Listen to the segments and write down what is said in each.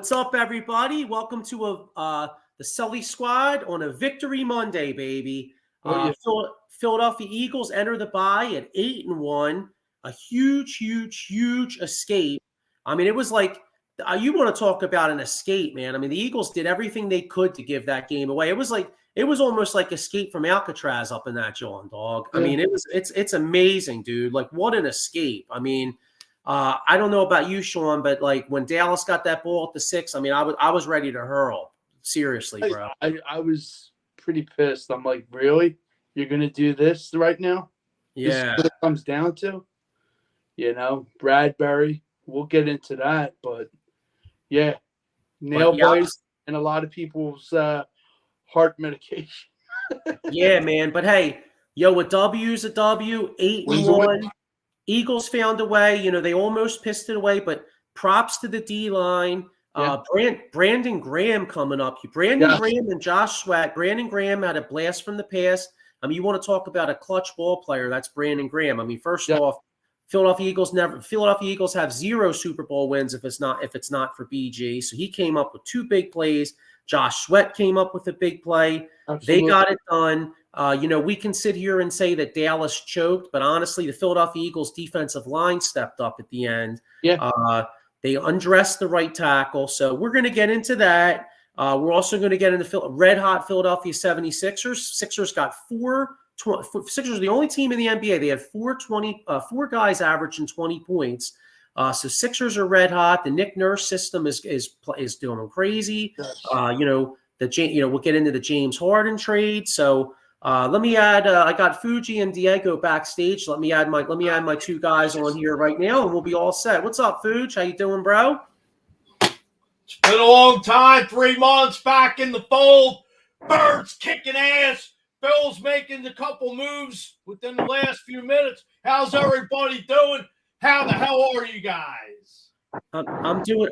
What's up, everybody? Welcome to the Sully Squad on a Victory Monday, baby. Philadelphia Eagles enter the bye at 8-1. A huge escape. I mean, it was like you want to talk about an escape, man. I mean, the Eagles did everything they could to give that game away. It was almost like Escape from Alcatraz up in that John, dog. I mean, it's amazing, dude. Like, what an escape. I mean, I don't know about you, Sean, but like when Dallas got that ball at the 6, I mean, I was ready to hurl. Seriously, bro. I was pretty pissed. I'm like, really? You're gonna do this right now? Yeah. This is what it comes down to. You know, Bradbury. We'll get into that, but yeah, nail bites and a lot of people's heart medication. Yeah, man. But hey, a W's a W. 8-1. Eagles found a way. You know, they almost pissed it away, but props to the D-line. Brandon Graham coming up. Graham and Josh Sweat. Brandon Graham had a blast from the pass. I mean, you want to talk about a clutch ball player, that's Brandon Graham. I mean, first off, Philadelphia Eagles have 0 Super Bowl wins if it's not for BG. So he came up with 2 big plays. Josh Sweat came up with a big play. Absolutely. They got it done. We can sit here and say that Dallas choked, but honestly, the Philadelphia Eagles defensive line stepped up at the end. Yeah. They undressed the right tackle. So we're going to get into that. We're also going to get into red-hot Philadelphia 76ers. Sixers got Sixers are the only team in the NBA. They have 4 guys averaging 20 points. So Sixers are red-hot. The Nick Nurse system is doing crazy. We'll get into the James Harden trade. So let me add. I got Fuji and Diego backstage. Let me add my 2 guys on here right now, and we'll be all set. What's up, Fuji? How you doing, bro? It's been a long time. 3 months back in the fold. Birds kicking ass. Bill's making a couple moves within the last few minutes. How's everybody doing? How the hell are you guys? I'm doing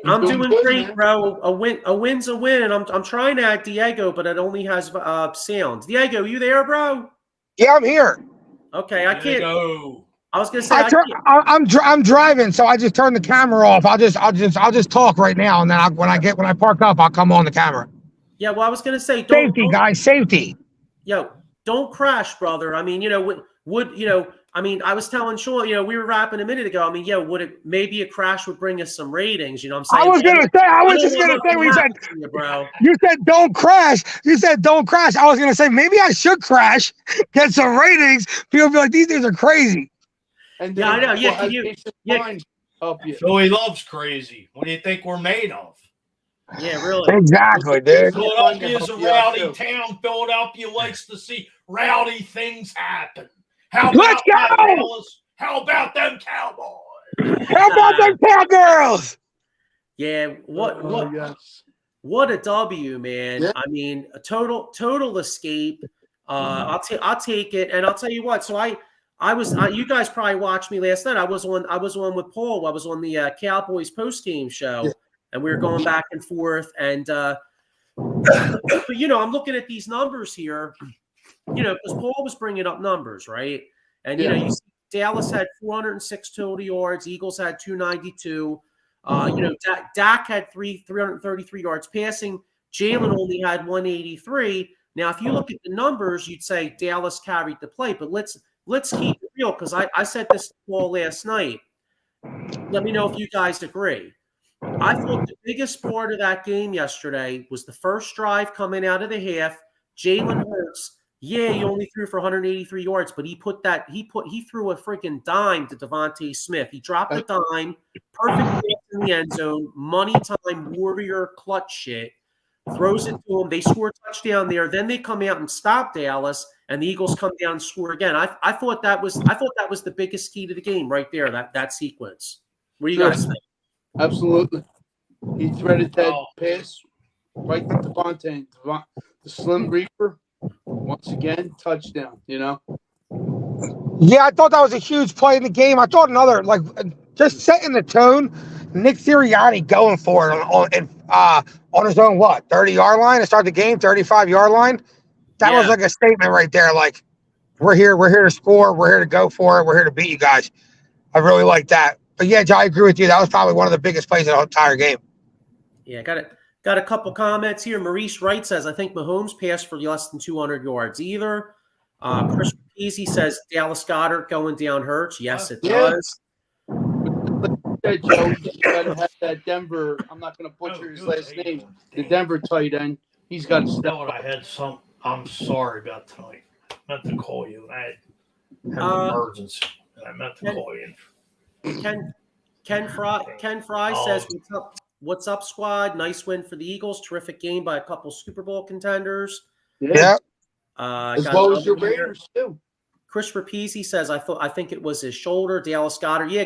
great, bro. A win's a win. I'm trying to add Diego, but it only has sound. Diego, you there, bro? Yeah, I'm here. Okay, I can't. I was gonna say I'm driving, so I just turned the camera off. I'll just talk right now, and then when I park up, I'll come on the camera. Yeah, well, I was gonna say safety. Yo, don't crash, brother. I mean, I was telling Sean, we were rapping a minute ago. I mean, would it maybe a crash would bring us some ratings? You know what I'm saying? I was just gonna say when you said don't crash. You said don't crash. I was gonna say maybe I should crash, get some ratings. People be like, these things are crazy. And I know. Yeah, Philly loves crazy. What do you think we're made of? Yeah, really. Exactly, dude. Philadelphia is a rowdy town. Philadelphia likes to see rowdy things happen. Let's go! Dallas? How about them Cowboys? How about them Cowgirls? Yeah, what a W, man. Yeah. I mean, a total escape. I'll take it, and I'll tell you what. So you guys probably watched me last night. I was on with Paul. I was on the Cowboys post-game show, and we were going back and forth. And I'm looking at these numbers here. Because Paul was bringing up numbers, right? And you see Dallas had 406 total yards. Eagles had 292. Dak had 333 yards passing. Jalen only had 183. Now, if you look at the numbers, you'd say Dallas carried the play. But let's keep it real, because I said this to Paul last night. Let me know if you guys agree. I thought the biggest part of that game yesterday was the first drive coming out of the half. Jalen Hurts. Yeah, he only threw for 183 yards, but he threw a freaking dime to Devontae Smith. He dropped a dime, perfect pass in the end zone, money time, warrior clutch shit. Throws it to him. They score a touchdown there. Then they come out and stop Dallas, and the Eagles come down and score again. I thought that was the biggest key to the game right there. That sequence. What do you guys think? Absolutely. He threaded that pass right to Devontae, the Slim Reaper. Once again, touchdown, Yeah, I thought that was a huge play in the game. I thought another, just setting the tone, Nick Sirianni going for it on his own, 30-yard line to start the game, 35-yard line. That was like a statement right there. Like, we're here to score. We're here to go for it. We're here to beat you guys. I really like that. But yeah, I agree with you. That was probably one of the biggest plays of the entire game. Yeah, got a couple comments here. Maurice Wright says, I think Mahomes passed for less than 200 yards either. Chris Easy says Dallas Goedert going down hurts. Yes, it does. Said Joe, you gotta have that Denver. I'm not gonna butcher his last name. The Denver tight end. He's got to step up. I had some. I'm sorry about tonight. I meant to call you. I had an emergency, and I meant to call you. Ken Fry says, what's up, squad? Nice win for the Eagles. Terrific game by a couple Super Bowl contenders. Yeah. As well as your Raiders too. Chris Rapizzi says, I think it was his shoulder. Dallas Goedert. Yeah,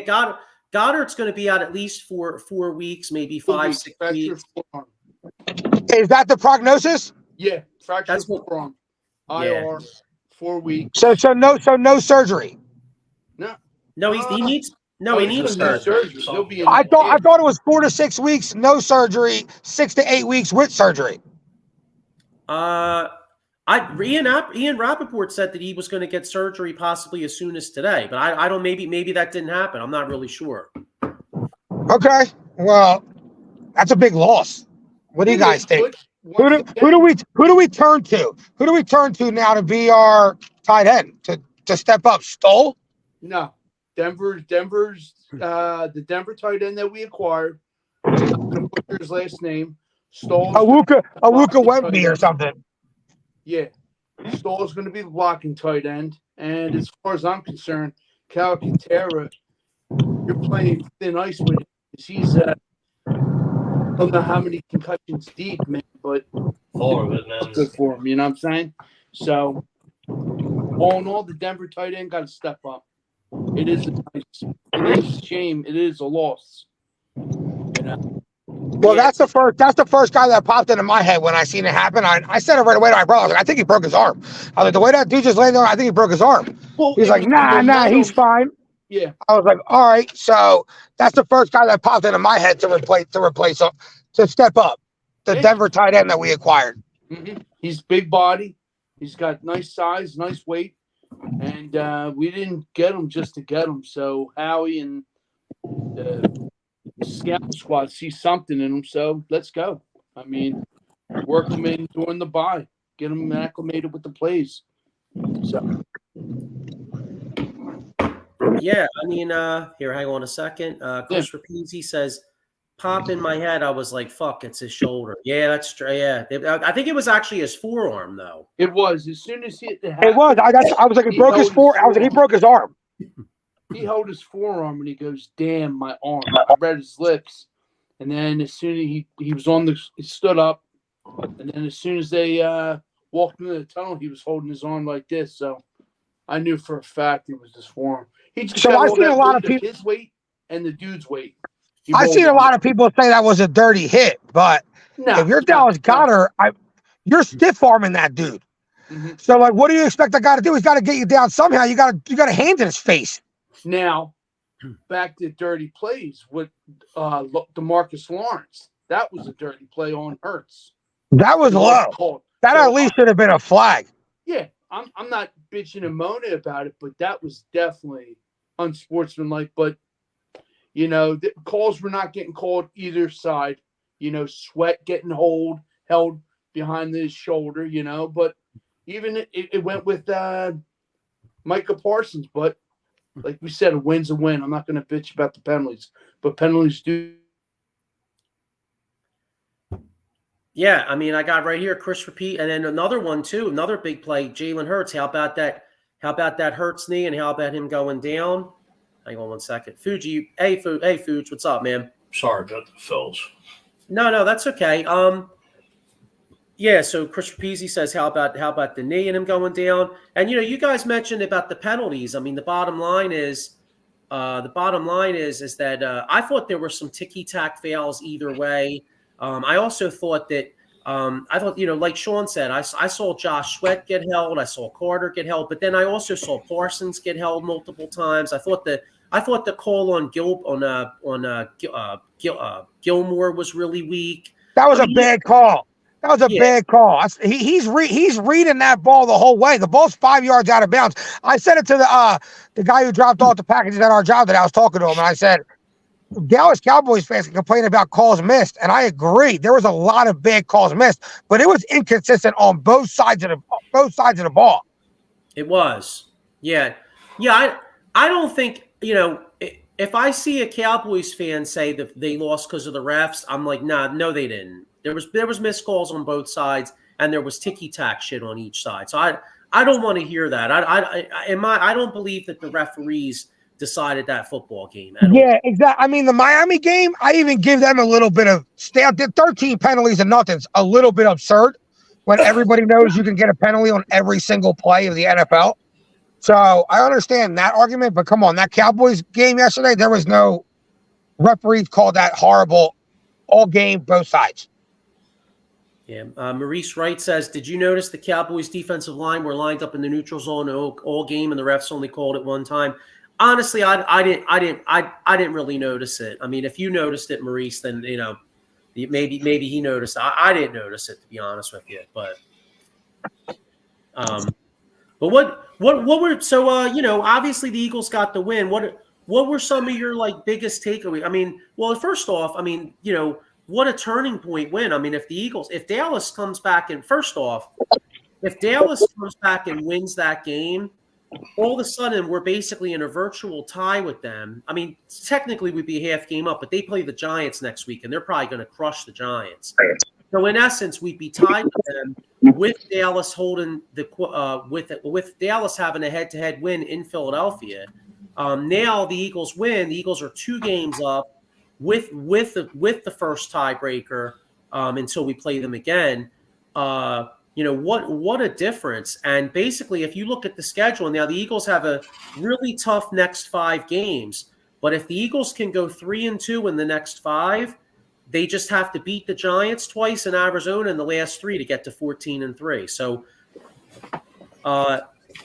Goddard's going to be out at least for 4 weeks, maybe 5, 6 weeks. Is that the prognosis? Yeah, fractured forearm. IR, 4 weeks. So no surgery. No, he needs surgery. I thought it was 4 to 6 weeks, no surgery, 6 to 8 weeks with surgery. Ian Rappaport said that he was going to get surgery possibly as soon as today, but I don't. Maybe that didn't happen. I'm not really sure. Okay, well, that's a big loss. What do you guys think? Who do we turn to? Who do we turn to now to be our tight end to step up? Stoll? No, Denver's the Denver tight end that we acquired. I'm not going to butcher his last name. Stoll. Awuka Wemby or something. Yeah, Stoll is going to be the blocking tight end, and as far as I'm concerned, Cal Quintera, you're playing thin ice with him. He's I don't know how many concussions deep, man, but good for him. You know what I'm saying? So, all in all, the Denver tight end got to step up. It is a shame. It is a loss. You know. Well, that's the first guy that popped into my head when I seen it happen. I said it right away to my brother. I was like, I think he broke his arm. I was like, the way that dude just landed on, I think he broke his arm. Well, he's like, nah, he's fine. Yeah. I was like, all right. So that's the first guy that popped into my head to step up. The Denver tight end that we acquired. Mm-hmm. He's big body. He's got nice size, nice weight. And we didn't get him just to get him. So Howie and the scout squad see something in him. So let's go. I mean, work him in during the bye. Get him acclimated with the plays. So. Yeah, I mean, here, hang on a second. Chris Rapizzi says, pop in my head. I was like, fuck, it's his shoulder. Yeah, that's straight. Yeah, I think it was actually his forearm, though. It was. As soon as it was. I was like, he broke his forearm. I was like, he broke his arm. He held his forearm and he goes, damn, my arm. I read his lips. And then as soon as he was he stood up. And then as soon as they walked into the tunnel, he was holding his arm like this. So I knew for a fact it was his forearm. He just I seen a lot of people his weight and the dude's weight. I seen a lot of people say that was a dirty hit, but if you're Dallas Goedert, you're stiff arming that dude. Mm-hmm. So like, what do you expect that guy to do? He's got to get you down somehow. You got a hand in his face. Now, back to dirty plays with DeMarcus Lawrence. That was a dirty play on Hurts. That was low. That at least should have been a flag. Yeah, I'm not bitching and moaning about it, but that was definitely unsportsmanlike. But you know, the calls were not getting called either side. You know, Sweat getting held behind his shoulder. You know, but even it went with Micah Parsons. But like we said, a win's a win. I'm not going to bitch about the penalties, but penalties do. Yeah, I mean, I got right here Chris Repeat, and then another one too, another big play, Jalen Hurts. How about that? How about that Hurts knee, and how about him going down? Hang on one second. Fuji, hey Fuji, what's up, man? Sorry about the Phils. No, that's okay. Yeah, so Chris Rapizzi says, how about the knee and him going down? And you know, you guys mentioned about the penalties. I mean, the bottom line is that I thought there were some ticky-tack fouls either way. I also thought that you know, like Sean said, I saw Josh Sweat get held, I saw Carter get held, but then I also saw Parsons get held multiple times. I thought the call on Gilmore was really weak. That was a bad call. That was a bad call. He's reading that ball the whole way. The ball's 5 yards out of bounds. I said it to the guy who dropped off the packages at our job that I was talking to him, and I said, Dallas Cowboys fans can complain about calls missed, and I agree. There was a lot of bad calls missed, but it was inconsistent on both sides of the ball. It was. Yeah. Yeah, I don't think, if I see a Cowboys fan say that they lost because of the refs, I'm like, nah, no, they didn't. There was missed calls on both sides, and there was ticky-tack shit on each side. So I don't want to hear that. I don't believe that the referees decided that football game at all. Yeah, exactly. I mean, the Miami game, I even give them a little bit of 13 penalties and nothing's a little bit absurd when everybody knows you can get a penalty on every single play of the NFL. So I understand that argument, but come on, that Cowboys game yesterday, there was no referees called that horrible all game, both sides. Yeah, Maurice Wright says, did you notice the Cowboys defensive line were lined up in the neutral zone all game and the refs only called it one time? Honestly, I didn't really notice it. I mean, if you noticed it, Maurice, then maybe he noticed. I didn't notice it, to be honest with you. But what were so obviously the Eagles got the win. What were some of your biggest takeaways? I mean, well, first off, I mean, what a turning point win. I mean, if Dallas comes back and if Dallas comes back and wins that game, all of a sudden we're basically in a virtual tie with them. I mean, technically we'd be a half game up, but they play the Giants next week, and they're probably going to crush the Giants. So in essence, we'd be tied with them with Dallas holding with Dallas having a head-to-head win in Philadelphia. Now the Eagles win. The Eagles are 2 games up with the first tiebreaker until we play them again. What a difference. And basically, if you look at the schedule now, the Eagles have a really tough next 5 games. But if the Eagles can go 3-2 in the next 5, they just have to beat the Giants twice in Arizona in the last 3 to get to 14-3. So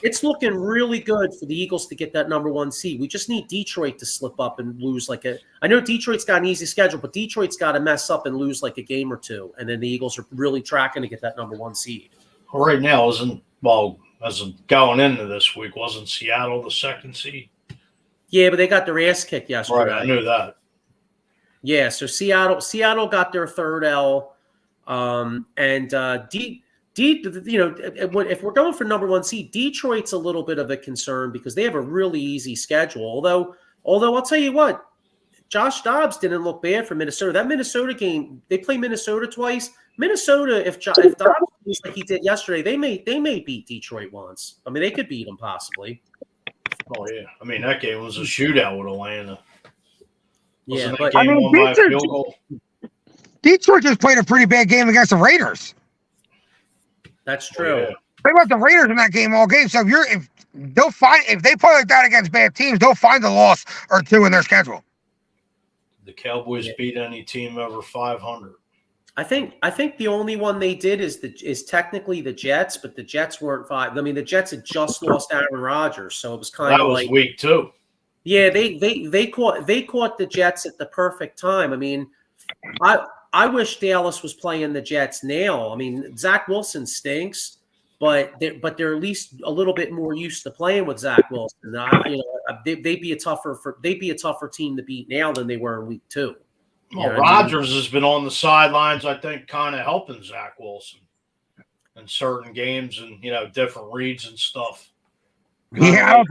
it's looking really good for the Eagles to get that number 1 seed. We just need Detroit to slip up and lose I know Detroit's got an easy schedule, but Detroit's got to mess up and lose a game or 2, and then the Eagles are really tracking to get that number 1 seed. Well, right now, as going into this week, wasn't Seattle the 2nd seed? Yeah, but they got their ass kicked yesterday. Right, I knew that. Yeah, so Seattle got their 3rd L, if we're going for number 1 seed, Detroit's a little bit of a concern because they have a really easy schedule. Although I'll tell you what, Josh Dobbs didn't look bad for Minnesota. That Minnesota game, they play Minnesota twice. Minnesota, if Dobbs plays like he did yesterday, they may beat Detroit once. I mean, they could beat them possibly. Oh yeah, I mean that game was a shootout with Atlanta. Yeah, but I mean, Detroit just played a pretty bad game against the Raiders. That's true. Yeah. They left the Raiders in that game all game. So if they play like that against bad teams, they'll find a loss or 2 in their schedule. The Cowboys beat any team over 500. I think the only one they did is technically the Jets, but the Jets weren't 5. I mean, the Jets had just lost Aaron Rodgers, so it was kind of like week 2. Yeah, they caught the Jets at the perfect time. I mean, I wish Dallas was playing the Jets now. I mean, Zach Wilson stinks, but they're at least a little bit more used to playing with Zach Wilson. They'd be a tougher team to beat now than they were in week 2. Well, Rodgers has been on the sidelines, I think, kind of helping Zach Wilson in certain games and different reads and stuff. Yeah,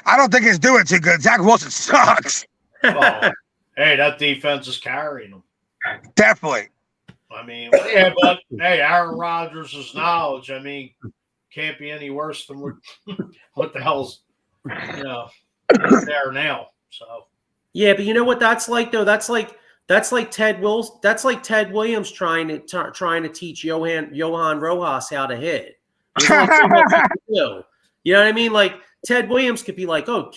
I don't think it's doing too good. Zach Wilson sucks. Well, hey, that defense is carrying them. Definitely. I mean, yeah, but hey, Aaron Rodgers' knowledge, I mean, can't be any worse than what the hell's there now. So yeah, but you know what that's like though? That's like Ted Williams trying to teach Johan Rojas how to hit. You know what I mean? Like Ted Williams could be like, "Oh,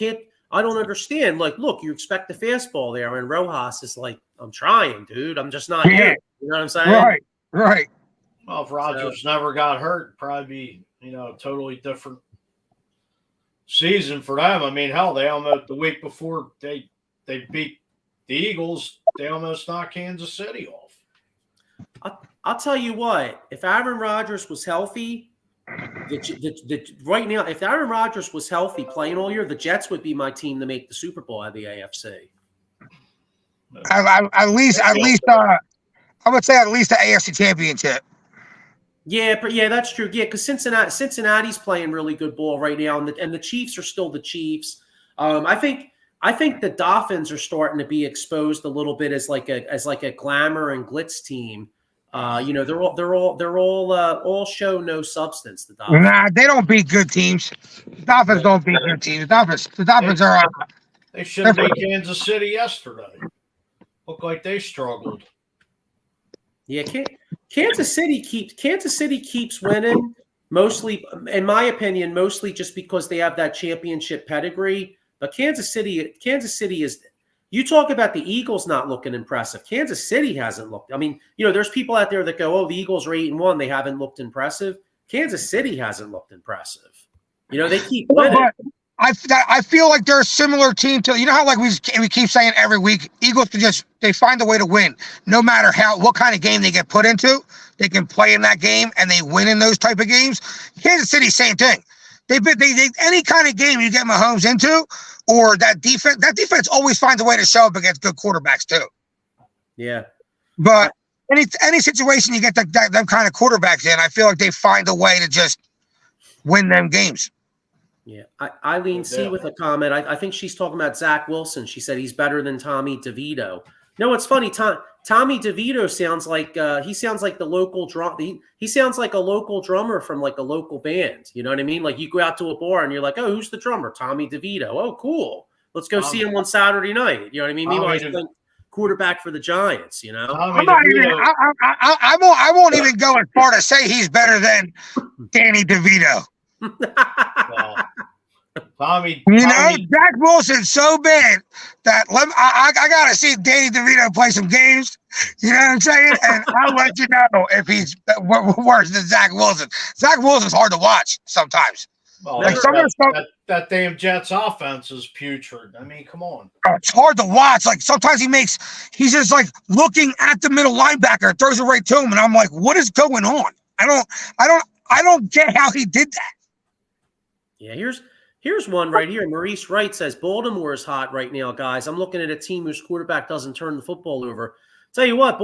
I don't understand. Like, look, you expect the fastball there," and Rojas is like, "I'm trying, dude. I'm just not here." You know what I'm saying? Right. Well, if Rodgers never got hurt, probably be totally different season for them. I mean, hell, they almost the week before they beat the Eagles, they almost knocked Kansas City off. I'll tell you what, if Aaron Rodgers was healthy. Right now, if Aaron Rodgers was healthy playing all year, the Jets would be my team to make the Super Bowl out of the AFC. At least, I would say at least the AFC Championship. Yeah, but yeah, that's true. Yeah, because Cincinnati's playing really good ball right now, and the Chiefs are still the Chiefs. I think the Dolphins are starting to be exposed a little bit as like a glamour and glitz team. They're all show no substance. The Dolphins. Nah, they don't beat good teams. The Dolphins don't beat good teams. The Dolphins are. They should have beat Kansas City yesterday. Looked like they struggled. Yeah, Kansas City keeps winning, mostly, in my opinion, mostly just because they have that championship pedigree. But Kansas City is. You talk about the Eagles not looking impressive. Kansas City hasn't looked. I mean, there's people out there that go, "Oh, the Eagles are 8-1. They haven't looked impressive." Kansas City hasn't looked impressive. They keep winning. I feel like they're a similar team to how like we keep saying every week, Eagles they find a way to win no matter what kind of game they get put into. They can play in that game and they win in those type of games. Kansas City, same thing. They any kind of game you get Mahomes into or that defense always finds a way to show up against good quarterbacks too. Yeah, but any situation you get them kind of quarterbacks in, I feel like they find a way to just win them games. Yeah, Eileen C with a comment. I think she's talking about Zach Wilson. She said he's better than Tommy DeVito. No, it's funny. Tommy DeVito sounds like the local drum. He sounds like a local drummer from like a local band. You know what I mean? Like you go out to a bar and you're like, oh, who's the drummer? Tommy DeVito. Oh, cool. Let's go see him on Saturday night. You know what I mean? Meanwhile, he's playing quarterback for the Giants. I won't even go as far to say he's better than Danny DeVito. Tommy, Zach Wilson's so bad that I gotta see Danny DeVito play some games. You know what I'm saying? And I'll let you know if he's worse than Zach Wilson. Zach Wilson's hard to watch sometimes. Well, that damn Jets offense is putrid. I mean, come on. It's hard to watch. Like sometimes he's just like looking at the middle linebacker, throws it right to him, and I'm like, what is going on? I don't get how he did that. Yeah, here's one right here. Maurice Wright says Baltimore is hot right now, guys. I'm looking at a team whose quarterback doesn't turn the football over. Tell you what,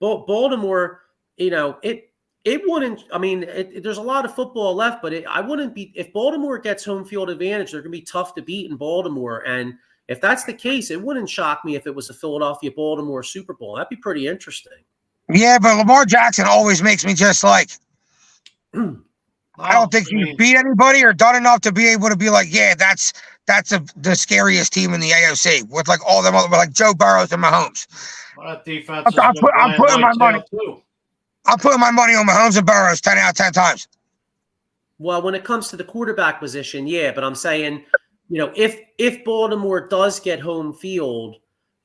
Baltimore, it wouldn't. I mean, there's a lot of football left, but I wouldn't be if Baltimore gets home field advantage. They're going to be tough to beat in Baltimore, and if that's the case, it wouldn't shock me if it was a Philadelphia-Baltimore Super Bowl. That'd be pretty interesting. Yeah, but Lamar Jackson always makes me just like. I don't think he's beat anybody or done enough to be able to be like, yeah, that's the scariest team in the AFC with like all them other like Joe Burrows and Mahomes. Well, that defense I'm putting my money. I'm putting my money on Mahomes and Burrows 10 out of 10 times. Well, when it comes to the quarterback position, yeah, but I'm saying, if Baltimore does get home field,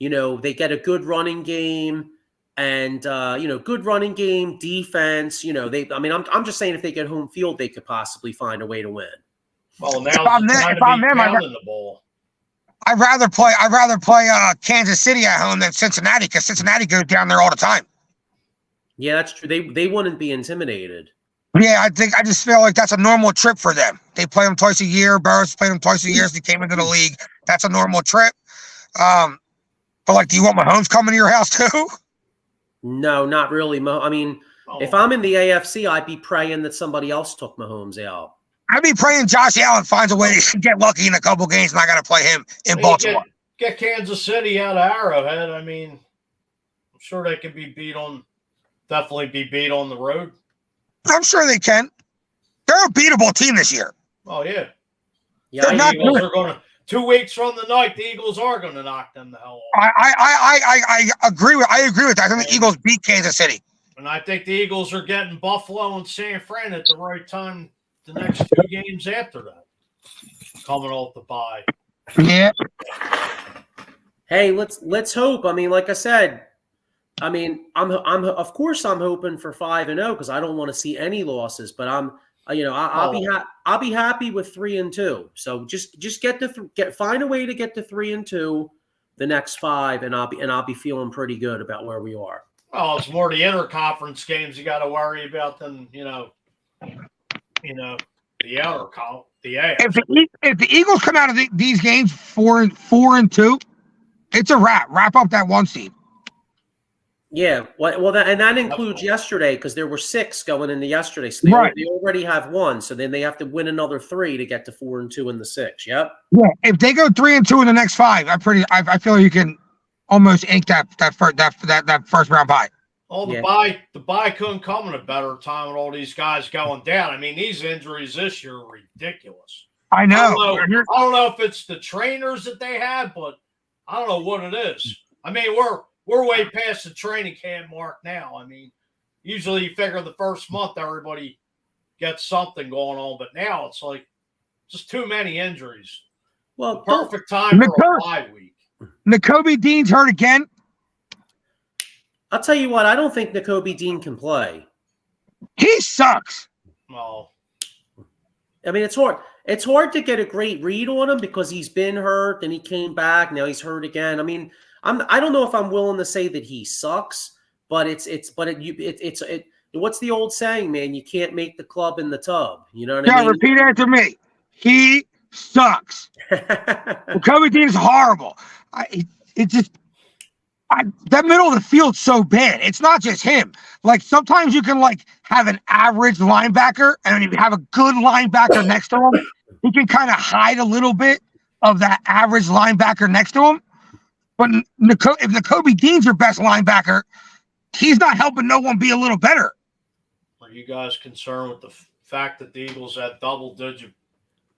they get a good running game. And good running game, defense. I'm just saying if they get home field, they could possibly find a way to win. Well, now if I'm them, the ball. I'd rather play Kansas City at home than Cincinnati because Cincinnati goes down there all the time. Yeah, that's true. They wouldn't be intimidated. Yeah, I just feel like that's a normal trip for them. They play them twice a year. Burrows played them twice a year since he came into the league. That's a normal trip. But like, do you want Mahomes coming to your house too? No, not really. I mean, if I'm in the AFC, I'd be praying that somebody else took Mahomes out. I'd be praying Josh Allen finds a way to get lucky in a couple games, and I got to play him in Baltimore. Get Kansas City out of Arrowhead. I mean, I'm sure they could definitely be beat on the road. I'm sure they can. They're a beatable team this year. Oh, yeah. Yeah, the Eagles are going to. 2 weeks from the night, the Eagles are going to knock them the hell off. I agree with that. I think the Eagles beat Kansas City. And I think the Eagles are getting Buffalo and San Fran at the right time the next 2 games after that. Coming off the bye. Yeah. Hey, let's hope. I mean, like I said, I'm of course I'm hoping for 5-0 because I don't want to see any losses, but I'll be happy with 3-2. So just find a way to get to 3-2 the next 5, and I'll be feeling pretty good about where we are. Oh, it's more the interconference games you got to worry about than the outer the AFC. If the Eagles come out of these games 4-2, It's a wrap. Wrap up that 1 seed. Yeah, well, that includes yesterday because there were 6 going into yesterday. So they already have 1. So then they have to win another 3 to get to 4-2 in the 6. Yep. Yeah, if they go 3-2 in the next 5, I feel you can almost ink that first round bye. Oh, the bye couldn't come at a better time with all these guys going down. I mean, these injuries this year are ridiculous. I know. I don't know if it's the trainers that they had, but I don't know what it is. I mean, we're way past the training camp mark now. I mean, usually you figure the first month everybody gets something going on, but now it's like just too many injuries. Well, the perfect time for a bye week. Nakobe Dean's hurt again. I'll tell you what, I don't think Nakobe Dean can play. He sucks. Well, I mean, it's hard. It's hard to get a great read on him because he's been hurt and he came back. Now he's hurt again. I mean, I don't know if I'm willing to say that he sucks, but it's what's the old saying, man? You can't make the club in the tub. You know what I mean? Repeat after me. He sucks. Nakobe Dean is horrible. That middle of the field's so bad. It's not just him. Like sometimes you can like have an average linebacker and if you have a good linebacker next to him, he can kind of hide a little bit of that average linebacker next to him. But if Nakobe Dean's your best linebacker, he's not helping no one be a little better. Are you guys concerned with the fact that the Eagles had double-digit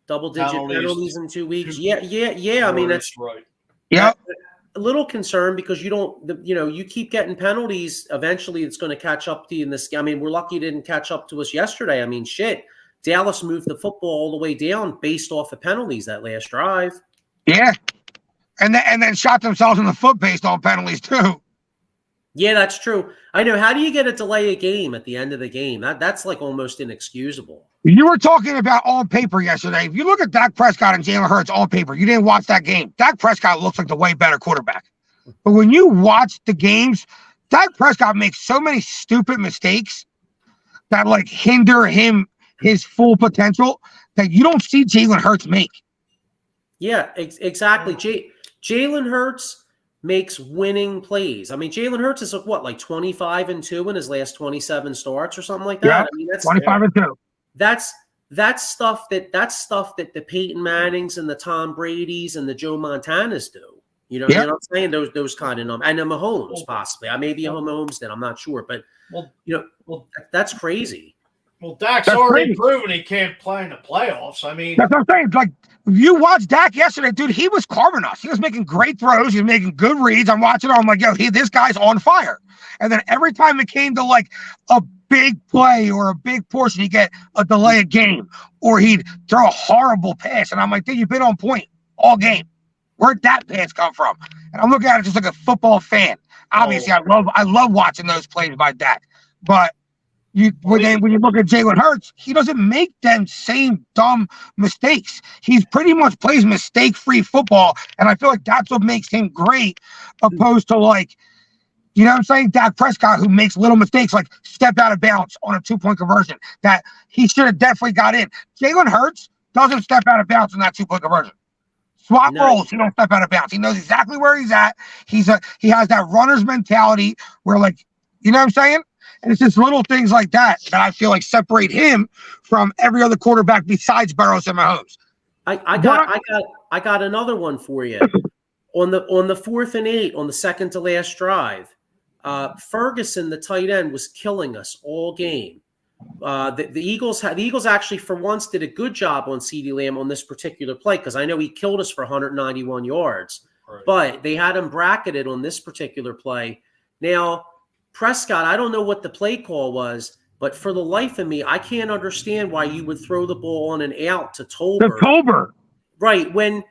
penalties in 2 weeks? Yeah. I mean, that's right. Yeah. A little concerned because you keep getting penalties. Eventually, it's going to catch up to you in this. I mean, we're lucky it didn't catch up to us yesterday. I mean, shit, Dallas moved the football all the way down based off of penalties that last drive. Yeah, and then shot themselves in the foot based on penalties too. Yeah, that's true. I know. How do you get a delay a game at the end of the game? That's like almost inexcusable. You were talking about on paper yesterday. If you look at Dak Prescott and Jalen Hurts on paper, you didn't watch that game. Dak Prescott looks like the way better quarterback. But when you watch the games, Dak Prescott makes so many stupid mistakes that like hinder his full potential that you don't see Jalen Hurts make. Yeah, exactly. Jalen Hurts makes winning plays. I mean, Jalen Hurts is what, like 25-2 in his last 27 starts or something like that. Yeah, I mean, that's 25-2. That's stuff that the Peyton Mannings and the Tom Bradys and the Joe Montanas do. You know what I'm saying? Those kind of numbers. And the Mahomes, possibly. I may be a Mahomes then, I'm not sure. But that's crazy. Well, Dak's already proven he can't play in the playoffs. I mean, that's what I'm saying. Like, if you watched Dak yesterday, dude, he was carving us. He was making great throws. He was making good reads. I'm watching him. I'm like, this guy's on fire. And then every time it came to like a big play or a big portion, he'd get a delay of game or he'd throw a horrible pass. And I'm like, dude, you've been on point all game. Where'd that pass come from? And I'm looking at it just like a football fan. Obviously, I love watching those plays by Dak. But when you look at Jalen Hurts, he doesn't make them same dumb mistakes. He's pretty much plays mistake-free football, and I feel like that's what makes him great, opposed to like, you know what I'm saying, Dak Prescott, who makes little mistakes, like stepped out of bounds on a 2-point conversion that he should have definitely got in. Jalen Hurts doesn't step out of bounds on that 2-point conversion. Swap rolls, he don't step out of bounds. He knows exactly where he's at. He has that runner's mentality where, like, you know what I'm saying? And it's just little things like that I feel like separate him from every other quarterback besides Burrows and Mahomes. I got another one for you. on the 4th and 8 on the second to last drive, Ferguson, the tight end, was killing us all game. The Eagles actually for once did a good job on CeeDee Lamb on this particular play because I know he killed us for 191 yards. Right. But they had him bracketed on this particular play. Now, Prescott, I don't know what the play call was, but for the life of me, I can't understand why you would throw the ball on and out to Tolbert. Right, when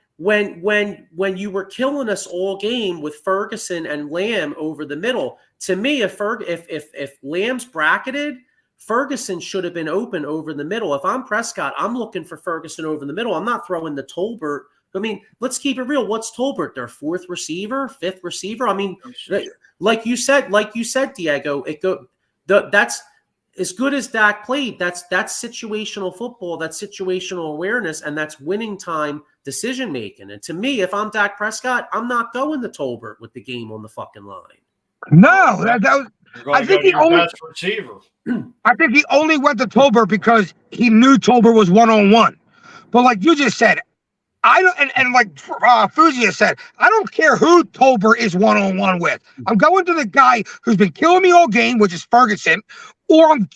you were killing us all game with Ferguson and Lamb over the middle. To me, if Lamb's bracketed, Ferguson should have been open over the middle. If I'm Prescott, I'm looking for Ferguson over the middle. I'm not throwing the Tolbert. I mean, let's keep it real. What's Tolbert? Their 4th receiver, 5th receiver? I mean, like you said, Diego, as good as Dak played, that's situational football, that's situational awareness, and that's winning time decision making. And to me, if I'm Dak Prescott, I'm not going to Tolbert with the game on the fucking line. No, that was. I think he only. Best receiver. I think he only went to Tolbert because he knew Tolbert was 1-on-1. But like you just said, I don't, and like Fuji has said, I don't care who Tolbert is 1-on-1 with. I'm going to the guy who's been killing me all game, which is Ferguson, or I'm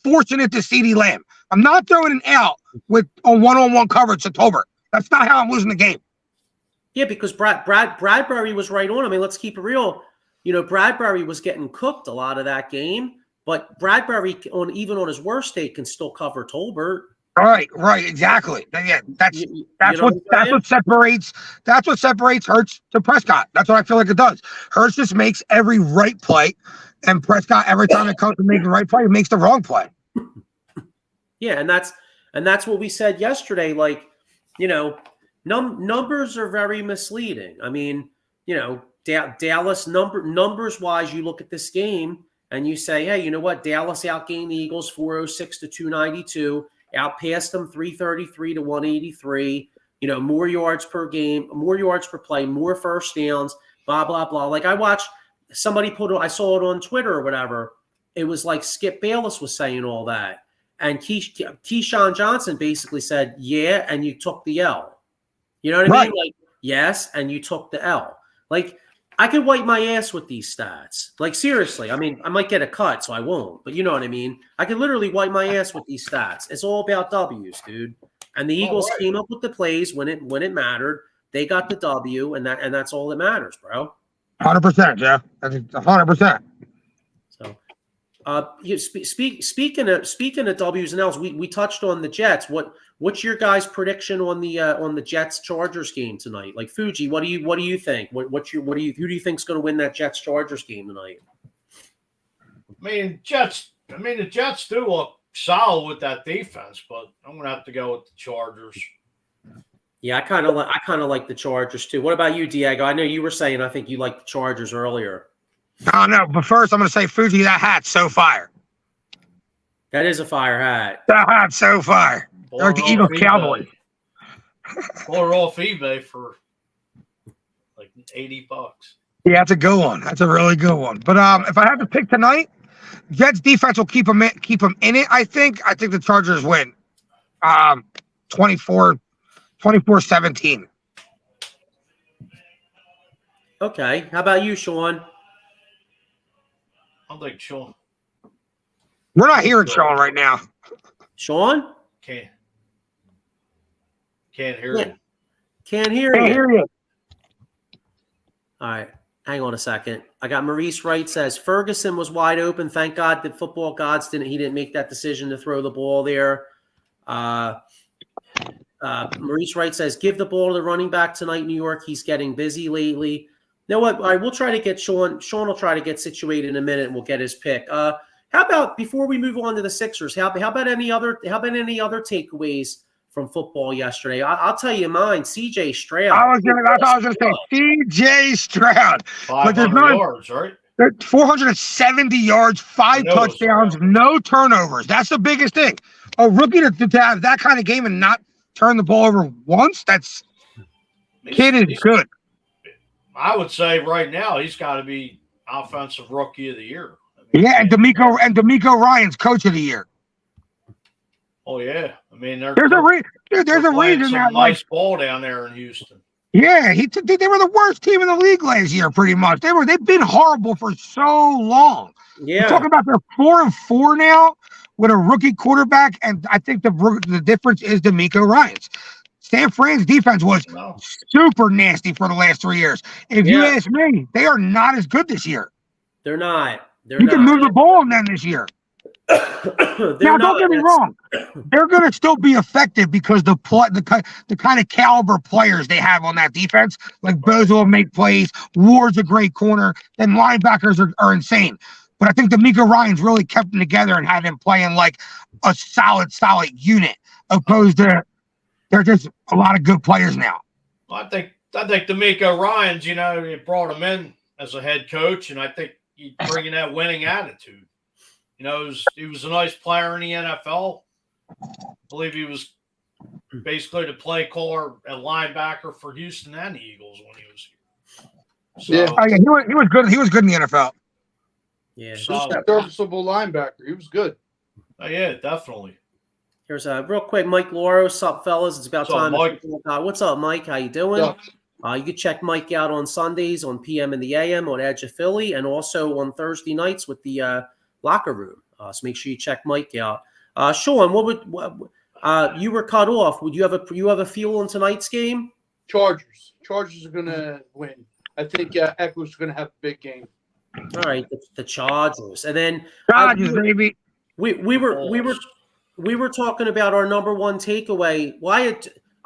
forcing it to CeeDee Lamb. I'm not throwing an out with on 1-on-1 coverage to Tolbert. That's not how I'm losing the game. Yeah, because Bradbury was right on. I mean, let's keep it real. Bradbury was getting cooked a lot of that game, but Bradbury, even on his worst day, can still cover Tolbert. Right, exactly. Yeah, that's what separates Hurts to Prescott. That's what I feel like it does. Hurts just makes every right play, and Prescott, every time it comes to making the right play, makes the wrong play. Yeah, and that's what we said yesterday. Like, numbers are very misleading. I mean, Dallas numbers wise, you look at this game and you say, hey, you know what? Dallas outgained the Eagles 406 to 292. Outpassed them 333 to 183, more yards per game, more yards per play, more first downs, blah, blah, blah. Like I watched somebody I saw it on Twitter or whatever. It was like Skip Bayless was saying all that. And Keyshawn Johnson basically said, yeah, and you took the L. You know what I mean? Like, yes, and you took the L. Like, I could wipe my ass with these stats. Like, seriously. I mean, I might get a cut, so I won't. But you know what I mean? I could literally wipe my ass with these stats. It's all about W's, dude. And the Eagles came up with the plays when it mattered. They got the W, and that's all that matters, bro. 100%, yeah. That's 100%. So, speaking of W's and L's, we touched on the Jets. What's your guys' prediction on the Jets Chargers game tonight? Like Fuji, what do you think? Who do you think's going to win that Jets Chargers game tonight? The Jets do look solid with that defense, but I'm going to have to go with the Chargers. Yeah, I kind of like the Chargers too. What about you, Diego? I know you were saying I think you liked the Chargers earlier. Oh no, but first I'm going to say, Fuji, that hat's so fire. That is a fire hat. That hat's so fire. Like the Eagles Cowboys. Or off eBay for like $80. Yeah, that's a good one. That's a really good one. But if I have to pick tonight, Jets defense will keep them in it. I think the Chargers win. 24-17. Okay. How about you, Sean? I'll take Sean. We're not hearing Sean right now. Sean? Can't hear you. Can't hear you. All right. Hang on a second. I got Maurice Wright says Ferguson was wide open. Thank God that football gods didn't make that decision to throw the ball there. Maurice Wright says give the ball to the running back tonight, New York. He's getting busy lately. You know what? All right, we'll try to get Sean. Sean will try to get situated in a minute, and we'll get his pick. How about before we move on to the Sixers? How about any other takeaways from football yesterday? I'll tell you mine. CJ Stroud. I was going to say CJ Stroud. 500 yards, right? 470 yards, 5 touchdowns, no turnovers. That's the biggest thing. A rookie to have that kind of game and not turn the ball over once. Kid is good. I would say right now he's got to be offensive rookie of the year. Yeah, and D'Amico Ryan's coach of the year. Oh yeah, there's a reason that nice ball down there in Houston. Yeah, they were the worst team in the league last year, pretty much. They've been horrible for so long. Yeah, we're talking about they're 4-4 now with a rookie quarterback, and I think the difference is D'Amico Ryan's. San Fran's defense was super nasty for the last 3 years. If you ask me, they are not as good this year. They're not. You can move the ball on them this year. Now, don't get me wrong. They're going to still be effective because the kind of caliber players they have on that defense, like Bozo will make plays, Ward's a great corner, then linebackers are insane. But I think D'Amico Ryan's really kept them together and had them playing like a solid unit, opposed to they're just a lot of good players now. I think D'Amico Ryan's, you brought him in as a head coach, and I think he's bringing that winning attitude. You know, he was a nice player in the NFL. I believe he was basically the play caller at linebacker for Houston and the Eagles when he was here. So, Yeah. Oh, yeah, he was good. He was good in the NFL. Yeah. Serviceable linebacker. He was good. Yeah, definitely. Here's a real quick, Mike Lauro. What's up, fellas? It's about time. Mike? What's up, Mike? How you doing? Yeah. You can check Mike out on Sundays on PM and the AM on Edge of Philly, and also on Thursday nights with the Locker Room. So make sure you check Mike out. Sean, you were cut off? Would you have a feel on tonight's game? Chargers. Chargers are gonna win. I think Eckler's gonna have a big game. All right, the Chargers, and then Chargers, baby. We were talking about our number one takeaway.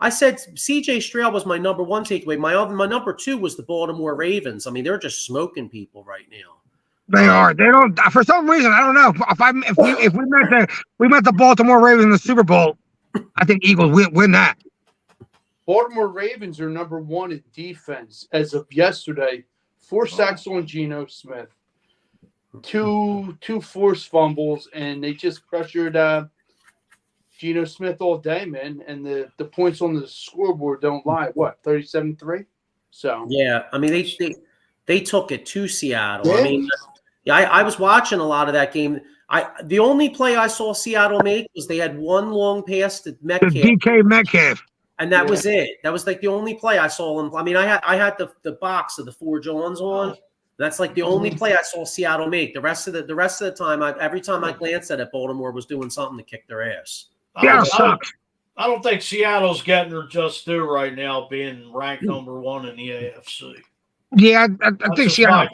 I said CJ Stroud was my number one takeaway. My number two was the Baltimore Ravens. I mean, they're just smoking people right now. They are. They don't. For some reason, I don't know. If we met the Baltimore Ravens in the Super Bowl, I think Eagles win that. Baltimore Ravens are number one in defense as of yesterday. 4 sacks on Geno Smith, two forced fumbles, and they just pressured Geno Smith all day, man. And the points on the scoreboard don't lie. What, 37-3? So yeah, I mean they took it to Seattle. Yeah. I mean, I was watching a lot of that game. The only play I saw Seattle make was they had one long pass to Metcalf. DK Metcalf. And that was it. That was like the only play I saw them. I mean, I had the box of the 4 Johns on. That's like the only play I saw Seattle make. The rest of the time, every time I glanced at it, Baltimore was doing something to kick their ass. Yeah, I don't think Seattle's getting her just due right now, being ranked number 1 in the AFC. Yeah, I think Seattle.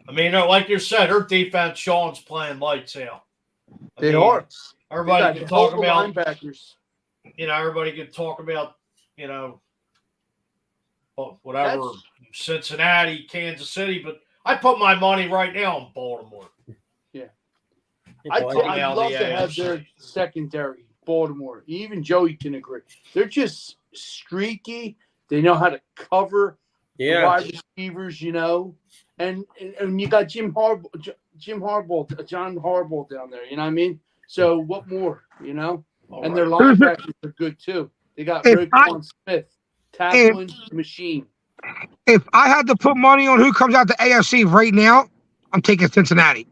I mean, like you said, her defense, Sean's playing lights out. They are. Everybody can talk about linebackers. You know, everybody can talk about, whatever, Cincinnati, Kansas City, but I put my money right now on Baltimore. Yeah. I'd love to have their secondary, Baltimore. Even Joey can agree. They're just streaky. They know how to cover the wide receivers, And you got John Harbaugh down there, you know what I mean? So what more, And their linebackers are good too. They got Roquan Smith, tackling machine. If I had to put money on who comes out the AFC right now, I'm taking Cincinnati.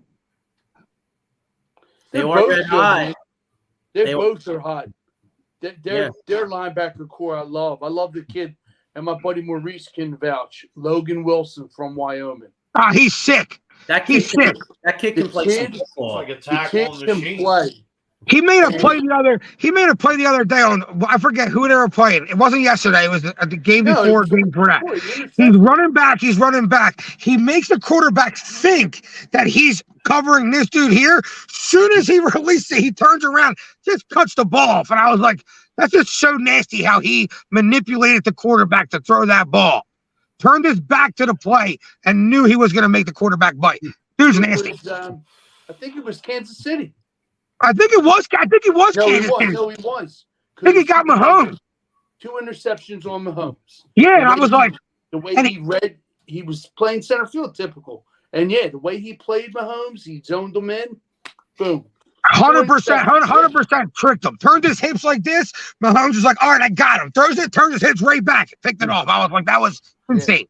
They are red hot. They both are hot. Their linebacker core I love. I love the kid, and my buddy Maurice can vouch. Logan Wilson from Wyoming. He's sick. That kid can play some football. Like a tackle machine. Play. He made a play the other day on, I forget who they were playing. It wasn't yesterday. It was the game before. Game for that. He's running back. He makes the quarterback think that he's covering this dude here. Soon as he releases it, he turns around, just cuts the ball off. And I was like, that's just so nasty how he manipulated the quarterback to throw that ball. Turned his back to the play and knew he was going to make the quarterback bite. Dude's nasty. I think it was Kansas City. I think it was Kansas City. No, he was. I think he got Mahomes. 2 interceptions on Mahomes. Yeah, and I was like, the way he was playing center field, typical. And the way he played Mahomes, he zoned him in. Boom. 100% tricked him. Turned his hips like this. Mahomes was like, all right, I got him. Turns his hips right back. Picked it off. I was like, that was insane.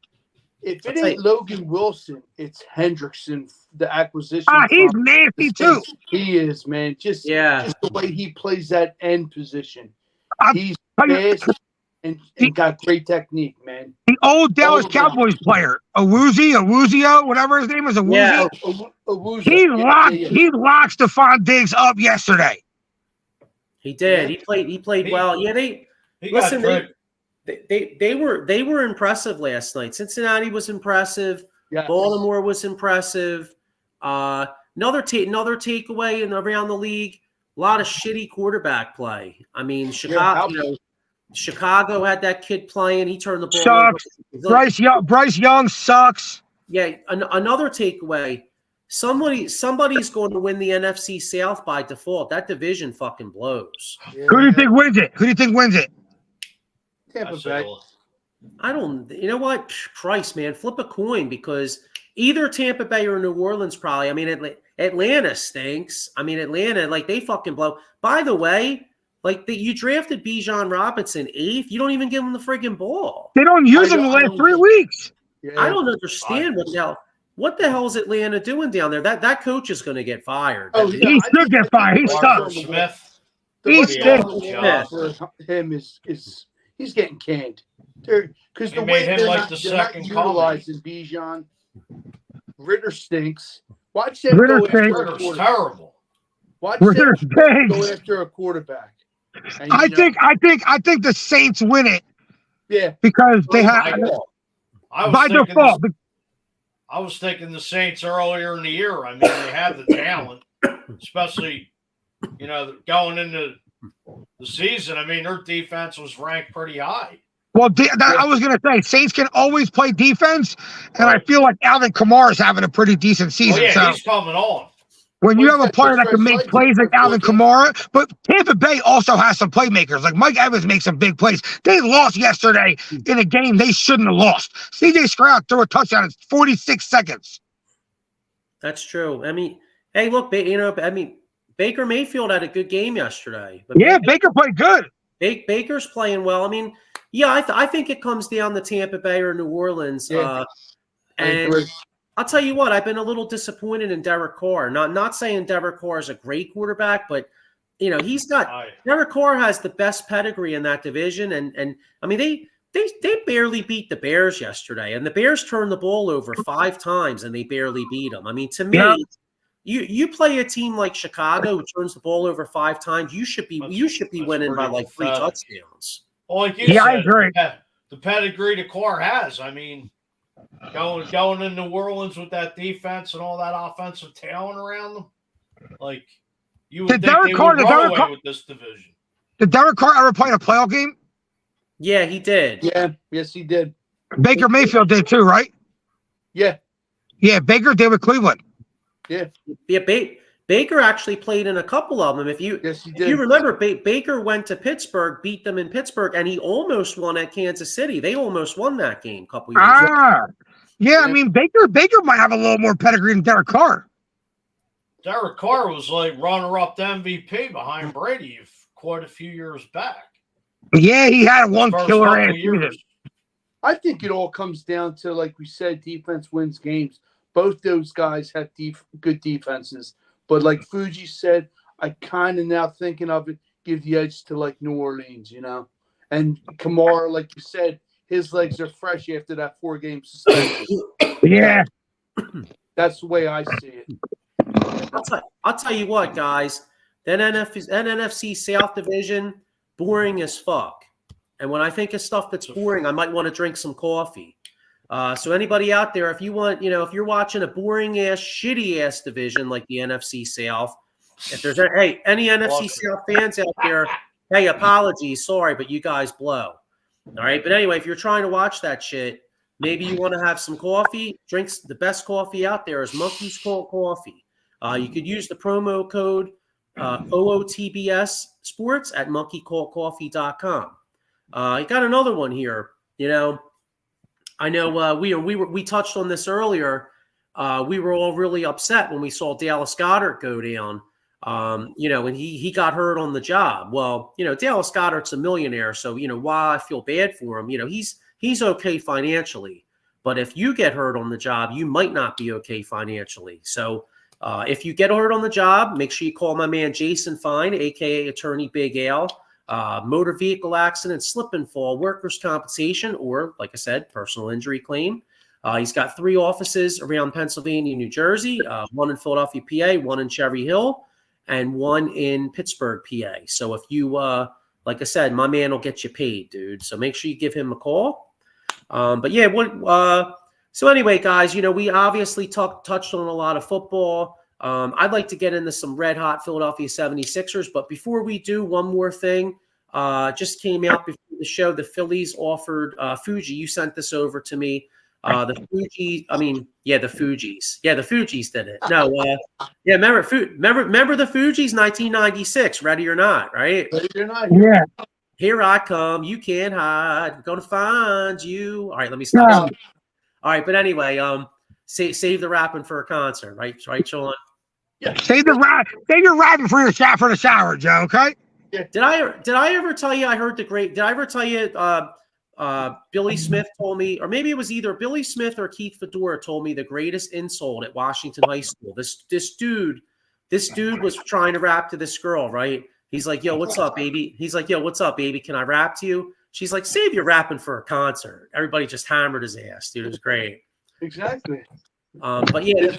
If it ain't Logan Wilson, it's Hendrickson, the acquisition. He's nasty too. He is, man. Just the way he plays that end position. He's fast and got great technique, man. The old Dallas Cowboys player, Awuzio, whatever his name is, Awuzio. He locked Stephon Diggs up yesterday. He did. He played well. Yeah, They were impressive last night. Cincinnati was impressive. Yes. Baltimore was impressive. Another takeaway in around the league. A lot of shitty quarterback play. I mean, Chicago had that kid playing. He turned the ball sucks. over. Bryce Young sucks. Yeah, another takeaway. Somebody's going to win the NFC South by default. That division fucking blows. Yeah. Who do you think wins it? Tampa Bay. I don't. You know what? Christ, man, flip a coin because either Tampa Bay or New Orleans probably. I mean, Atlanta stinks. I mean, Atlanta, like, they fucking blow. By the way, like, you drafted Bijan Robinson 8th. You don't even give him the friggin' ball. They don't use him the last 3 weeks. Yeah. I don't understand what the hell is Atlanta doing down there? That coach is going to get fired. Oh, He should get fired. He Arthur sucks. Smith. He's For him is he's getting canned. Because the way made him like the they're not second utilizing Bijan, Ritter stinks. Watch them Ritter go after stinks. a Ritter's quarterback. terrible. Watch Ritter them go stinks. after a quarterback. And, I think the Saints win it yeah. because they have by default. I was thinking the Saints earlier in the year. I mean, they have the talent, especially, going into the season. I mean, their defense was ranked pretty high. Well, I was going to say, Saints can always play defense, and I feel like Alvin Kamara is having a pretty decent season. Oh, yeah, so he's coming on. when you have a player that can make plays like Alvin Kamara, but Tampa Bay also has some playmakers. Like Mike Evans makes some big plays. They lost yesterday in a game they shouldn't have lost. C.J. Stroud threw a touchdown in 46 seconds. That's true. I mean, hey, look, Baker Mayfield had a good game yesterday. But Yeah, Baker played good. Baker's playing well. I mean, yeah, I think it comes down to Tampa Bay or New Orleans. Yeah, And I'll tell you what, I've been a little disappointed in Derek Carr. Not saying Derek Carr is a great quarterback, but he's got Derek Carr has the best pedigree in that division, and I mean they barely beat the Bears yesterday, and the Bears turned the ball over 5 times, and they barely beat them. I mean, to me, you play a team like Chicago who turns the ball over 5 times, you should be winning by like 3 touchdowns. Well, like you said, I agree. The pedigree the Carr has. I mean, going in New Orleans with that defense and all that offensive talent around them, like you would think they would run away with this division. Did Derek Carr ever play in a playoff game? Yeah, he did. Yeah, yes, he did. Baker Mayfield did too, right? Yeah. Yeah, Baker did with Cleveland. Yeah. Yeah, Baker actually played in a couple of them. If you remember, Baker went to Pittsburgh, beat them in Pittsburgh, and he almost won at Kansas City. They almost won that game a couple years ago. Yeah, I mean, Baker might have a little more pedigree than Derek Carr. Derek Carr was like runner-up to MVP behind Brady quite a few years back. Yeah, he had one killer ass season. I think it all comes down to, like we said, defense wins games. Both those guys have good defenses. But like Fuji said, I kind of now thinking of it, give the edge to like New Orleans, And Kamara, like you said, his legs are fresh after that 4-game suspension. Yeah. That's the way I see it. I'll tell you what, guys. That NFC South division, boring as fuck. And when I think of stuff that's boring, I might want to drink some coffee. So anybody out there, if you want, if you're watching a boring ass, shitty ass division like the NFC South, if there's any NFC South fans out there, hey, apologies, sorry, but you guys blow. All right, but anyway, if you're trying to watch that shit, maybe you want to have some coffee. Drinks the best coffee out there is Monkey's Cold Coffee. You could use the promo code OOTBS Sports at monkeycoldcoffee.com. I got another one here. I know we touched on this earlier. We were all really upset when we saw Dallas Goedert go down. And he got hurt on the job. Well, Dallas Goedert's a millionaire, so while I feel bad for him, he's okay financially. But if you get hurt on the job, you might not be okay financially. So if you get hurt on the job, make sure you call my man Jason Fine, aka Attorney Big Al. Motor vehicle accident, slip and fall, workers' compensation, or, like I said, personal injury claim. He's got 3 offices around Pennsylvania, New Jersey, 1 in Philadelphia, PA, 1 in Cherry Hill, and 1 in Pittsburgh, PA. So if you, like I said, my man will get you paid, dude. So make sure you give him a call. But yeah, so anyway, guys, we obviously touched on a lot of football. I'd like to get into some red-hot Philadelphia 76ers, but before we do, one more thing. Just came out before the show. The Phillies offered Fuji. You sent this over to me. The Fugees. The Fugees. Yeah, the Fugees did it. No, remember the Fugees, 1996. Ready or not, right? Ready or not. Yeah. Here I come. You can't hide. I'm gonna find you. All right, let me stop. Yeah. All right, but anyway, save the rapping for a concert, right, Sean? Yeah. Save your rapping for the shower, Joe. Okay. Yeah. Did I ever tell you I heard the great? Did I ever tell you? Billy Smith told me, or maybe it was either Billy Smith or Keith Fedora told me the greatest insult at Washington High School. This dude was trying to rap to this girl, right? He's like, "Yo, what's up, baby?" He's like, "Yo, what's up, baby? Can I rap to you?" She's like, "Save your rapping for a concert." Everybody just hammered his ass, dude. It was great. Exactly. But yeah,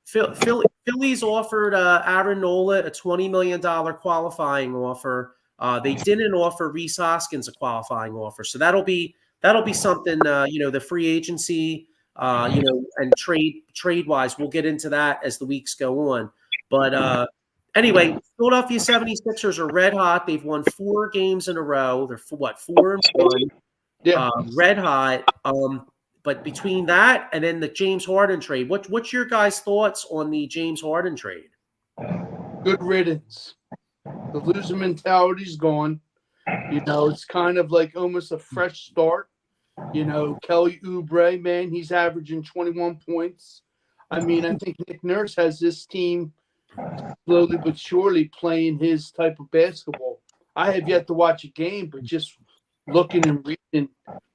Phillies offered Aaron Nola a $20 million qualifying offer. They didn't offer Rhys Hoskins a qualifying offer, so that'll be something. The free agency, and trade wise, we'll get into that as the weeks go on. But anyway, Philadelphia 76ers are red hot. They've won 4 games in a row. They're 4-1. Yeah, red hot. But between that and then the James Harden trade, what's your guys' thoughts on the James Harden trade? good riddance. The loser mentality's gone. It's kind of like almost a fresh start. Kelly Oubre, man, he's averaging 21 points. I mean, I think Nick Nurse has this team slowly but surely playing his type of basketball. I have yet to watch a game, but just looking and reading,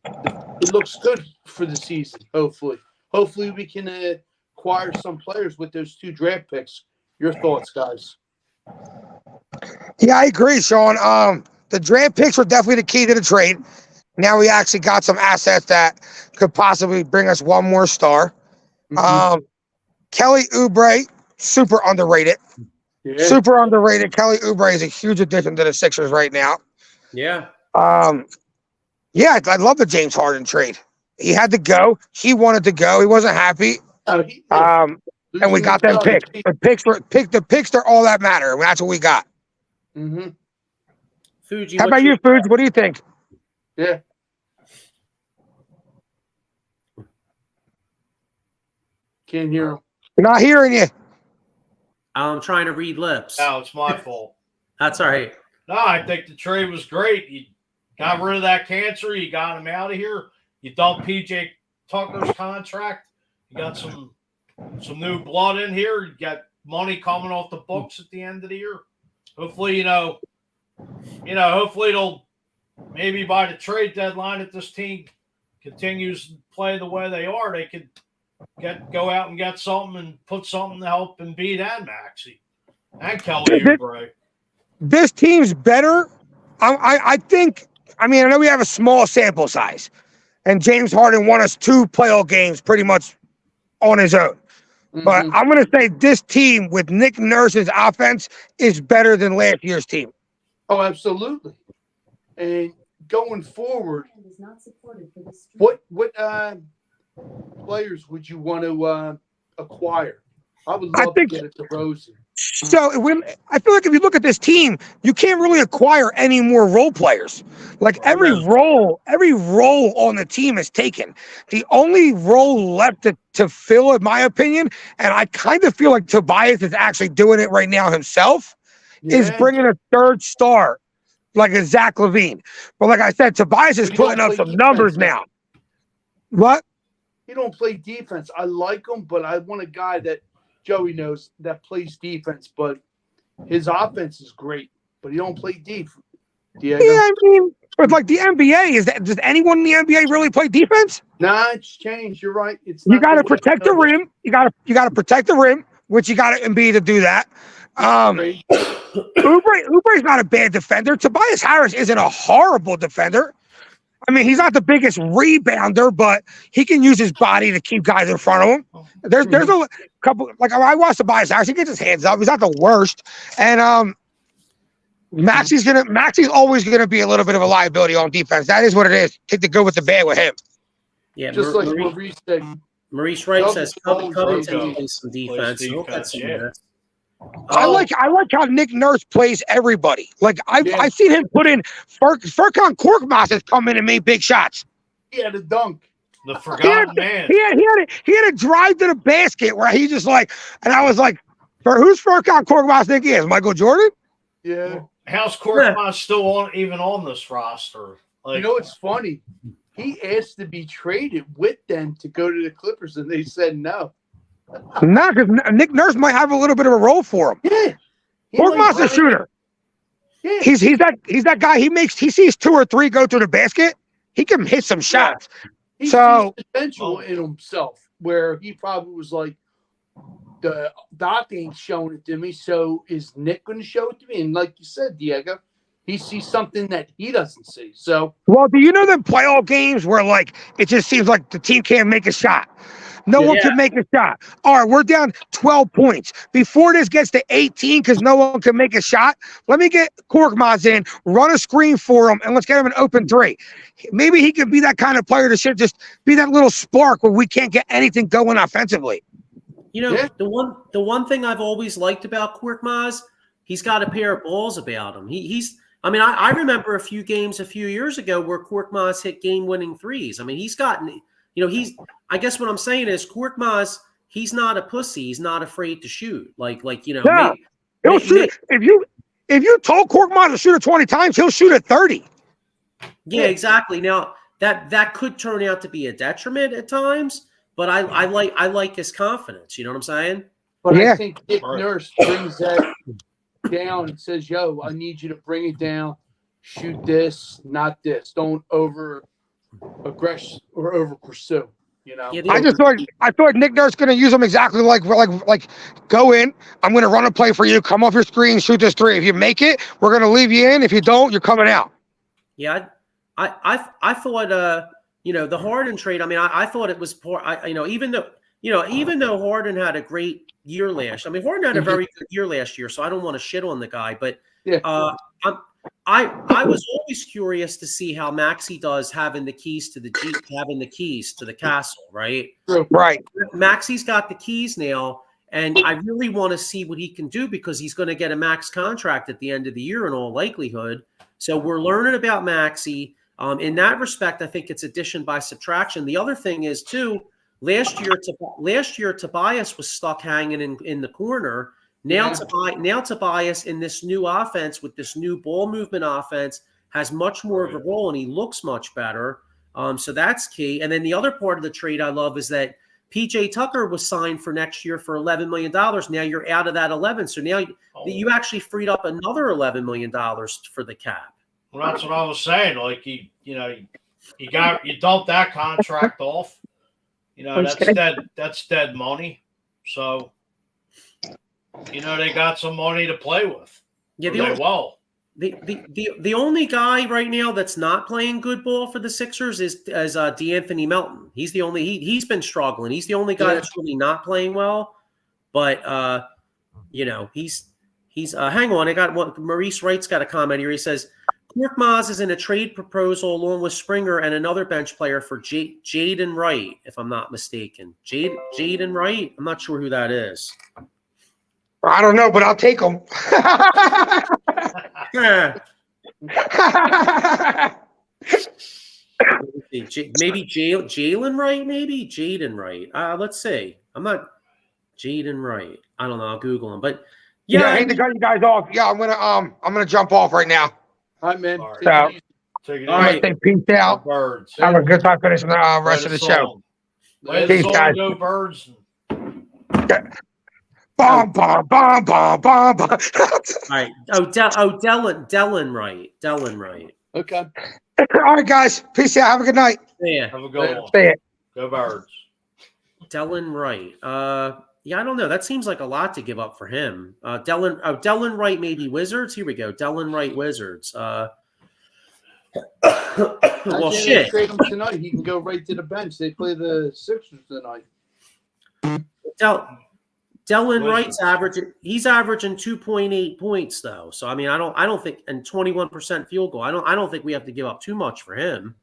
it looks good for the season, hopefully. Hopefully we can acquire some players with those 2 draft picks. Your thoughts, guys? Yeah, I agree, Sean. The draft picks were definitely the key to the trade. Now we actually got some assets that could possibly bring us one more star. Mm-hmm. Kelly Oubre, super underrated. Yeah. Super underrated. Kelly Oubre is a huge addition to the Sixers right now. Yeah. Yeah, I love the James Harden trade. He had to go. He wanted to go. He wasn't happy. And we got them picks. The picks are all that matter. That's what we got. Mm-hmm. Fuji, how about you, Fuji? What do you think? Yeah. Can't hear him. We're not hearing you. I'm trying to read lips. Oh, it's my fault. That's all right. No, I think the trade was great. You got rid of that cancer. You got him out of here. You dumped PJ Tucker's contract. You got some new blood in here. You got money coming off the books at the end of the year. Hopefully, hopefully it'll maybe by the trade deadline, if this team continues to play the way they are, they could go out and get something and put something to help Embiid and Maxey and Kelly Oubre. This team's better. I think. I mean, I know we have a small sample size, and James Harden won us 2 playoff games pretty much on his own. Mm-hmm. But I'm going to say this team with Nick Nurse's offense is better than last year's team. Oh, absolutely. And going forward, what players would you want to acquire? I would love to get it to Rosen. So I feel like if you look at this team, you can't really acquire any more role players. Like every role on the team is taken. The only role left to fill, in my opinion, and I kind of feel like Tobias is actually doing it right now himself, is bringing a 3rd star, like a Zach LaVine. But like I said, Tobias is putting up some numbers now. What? He don't play defense. I like him, but I want a guy that Joey knows that plays defense, but his offense is great, but he don't play defense. Yeah, I mean, but like the NBA, does anyone in the NBA really play defense? Nah, it's changed. You're right. You got to protect the rim. You got to protect the rim, which you got to Embiid to do that. Oubre's not a bad defender. Tobias Harris isn't a horrible defender. I mean, he's not the biggest rebounder, but he can use his body to keep guys in front of him. There's a couple, like I watched Tobias Harris. He gets his hands up. He's not the worst. And Maxey's always gonna be a little bit of a liability on defense. That is what it is. Take the good with the bad with him. Yeah, just like Maurice said. Maurice Wright says Covington plays some defense. I like how Nick Nurse plays everybody. Like I've seen him put in Furkan Korkmaz has come in and made big shots. He had a dunk. The forgotten man. He had a drive to the basket where he just like, and I was like, who's Furkan Korkmaz think he is? Michael Jordan? Yeah. How's Korkmaz still even on this roster? Like, it's funny. he asked to be traded with them to go to the Clippers, and they said no. No, because Nick Nurse might have a little bit of a role for him. Yeah. Korkmaz's a shooter. Yeah. He's that guy. He sees 2 or 3 go through the basket. He can hit some shots. He So sees potential in himself where he probably was like, the doc ain't showing it to me, so is Nick going to show it to me? And like you said, Diego, he sees something that he doesn't see. So, well, do you know the playoff games where like it just seems like the team can't make a shot? No one can make a shot. All right, we're down 12 points. Before this gets to 18, because no one can make a shot, let me get Korkmaz in, run a screen for him, and let's get him an open 3. Maybe he could be that kind of player that should just be that little spark where we can't get anything going offensively. You know, the one thing I've always liked about Korkmaz, he's got a pair of balls about him. I remember a few games a few years ago where Korkmaz hit game-winning threes. I mean, he's gotten, I guess what I'm saying is Korkmaz, he's not a pussy. He's not afraid to shoot. Yeah, he'll shoot it. If you told Korkmaz to shoot it 20 times, he'll shoot it 30. Yeah, exactly. Now that could turn out to be a detriment at times, but I like his confidence. You know what I'm saying? But I think Nick Nurse brings that down and says, "Yo, I need you to bring it down. Shoot this, not this. Don't over aggress or over pursue." You know, I thought Nick Nurse going to use him exactly like go in. I'm going to run a play for you. Come off your screen, shoot this 3. If you make it, we're going to leave you in. If you don't, you're coming out. Yeah, I thought the Harden trade. I mean, I thought it was poor. Even though Harden had a great year last. I mean, Harden had a very good year last year, so I don't want to shit on the guy. But I was always curious to see how Maxey does having the keys to the Jeep, having the keys to the castle, right? Right. Maxey's got the keys now, and I really want to see what he can do because he's going to get a max contract at the end of the year in all likelihood. So we're learning about Maxey. In that respect, I think it's addition by subtraction. The other thing is too, last year Tobias was stuck hanging in the corner. Now Tobias in this new offense with this new ball movement offense has much more of a role and he looks much better. So that's key. And then the other part of the trade I love is that PJ Tucker was signed for next year for $11 million. Now you're out of that 11. So now you actually freed up another $11 million for the cap. Well, that's what I was saying. Like you dumped that contract off. That's dead money. So they got some money to play with. Yeah, the only guy right now that's not playing good ball for the Sixers is D'Anthony Melton. He's the only he's been struggling. He's the only guy that's really not playing well. But he's hang on. I got what Maurice Wright's got a comment here. He says Korkmaz is in a trade proposal along with Springer and another bench player for Jaden Wright, if I'm not mistaken. Jaden Wright? I'm not sure who that is. I don't know, but I'll take him. Maybe Jalen Wright, maybe Jaden Wright. Let's see. I'm not Jaden Wright. I don't know. I'll Google him. But I hate to cut you guys off. Yeah, I'm gonna jump off right now. All right, man. So, I'm gonna say peace out. Birds. Have a good time finishing the rest of the show. Peace, guys. Go Birds. Bomb, bomb, bomb, bomb, bomb, bomb. All right. Dellen Wright. Okay. All right, guys. Peace out. Have a good night. Yeah. Have a good one. Stay it. Go Birds. Dellen Wright. I don't know. That seems like a lot to give up for him. Dellen Wright, maybe Wizards. Here we go. Dellen Wright, Wizards. Well, shit. Trade him tonight. He can go right to the bench. They play the Sixers tonight. Dellen Wright's he's averaging 2.8 points though. So I mean, I don't think, and 21% field goal. I don't think we have to give up too much for him.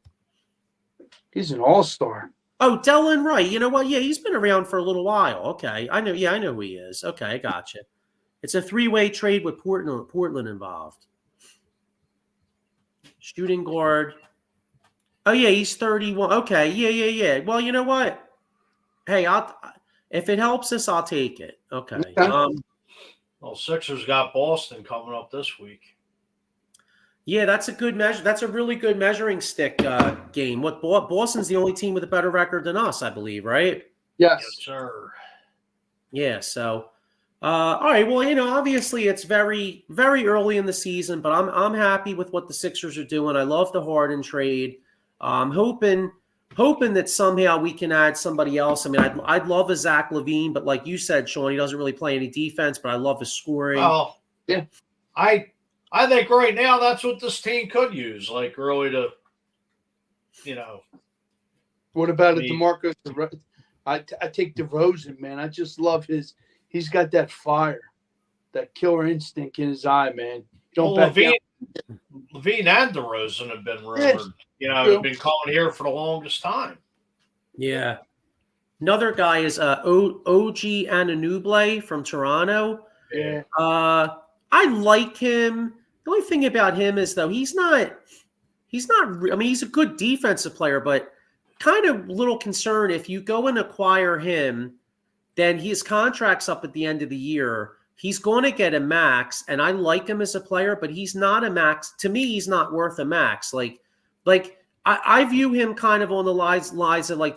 He's an all-star. Oh, Dellen Wright. You know what? Yeah, he's been around for a little while. Okay. I know who he is. Okay, I gotcha. It's a 3-way trade with Portland involved. Shooting guard. Oh yeah, he's 31. Okay. Yeah. Well, you know what? Hey, if it helps us, I'll take it. Okay. Sixers got Boston coming up this week. Yeah, that's a good measure. That's a really good measuring stick game. What Boston's the only team with a better record than us, I believe, right? Yes. Yes, sir. Yeah. So, all right. Well, obviously it's very, very early in the season, but I'm happy with what the Sixers are doing. I love the Harden trade. I'm hoping that somehow we can add somebody else. I mean, I'd love a Zach LaVine, but like you said, Sean, he doesn't really play any defense, but I love his scoring. Well, yeah, I think right now that's what this team could use, like really to, What about it, DeMarcus? I take DeRozan, man. I just love he's got that fire, that killer instinct in his eye, man. Don't back down. LaVine and DeRozan have been rumored. Have been calling here for the longest time. Yeah. Another guy is OG Anunoby from Toronto. Yeah. I like him. The only thing about him is, though, he's not. I mean, he's a good defensive player, but kind of a little concerned if you go and acquire him, then his contract's up at the end of the year. He's going to get a max, and I like him as a player, but he's not a max. To me, he's not worth a max. Like I view him kind of on the lines of like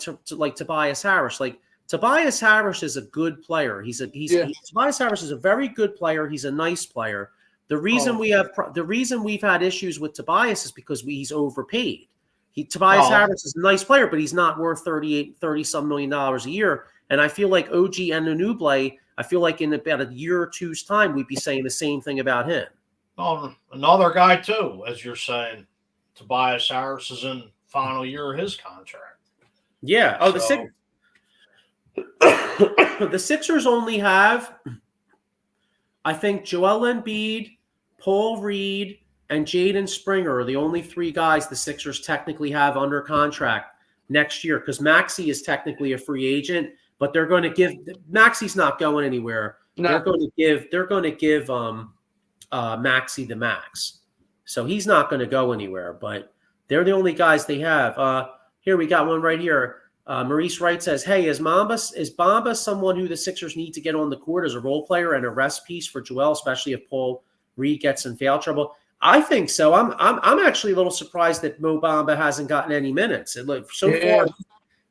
Tobias Harris. Like Tobias Harris is a good player. Tobias Harris is a very good player. He's a nice player. The reason we've had issues with Tobias is because he's overpaid. Tobias Harris is a nice player, but he's not worth $30-some million a year. And I feel like OG Anunoby, I feel like in about a year or two's time, we'd be saying the same thing about him. Oh, another guy too, as you're saying, Tobias Harris is in final year of his contract. Yeah. Oh, the Sixers only have, I think, Joel Embiid, Paul Reed, and Jaden Springer are the only three guys the Sixers technically have under contract next year, because Maxey is technically a free agent, but they're going to give Maxey's not going anywhere. No. They're going to give Maxey the max, so he's not going to go anywhere. But they're the only guys they have. Here we got one right here. Maurice Wright says, "Hey, is Bamba someone who the Sixers need to get on the court as a role player and a rest piece for Joel, especially if Paul Reed gets in foul trouble?" I think so. I'm actually a little surprised that Mo Bamba hasn't gotten any minutes.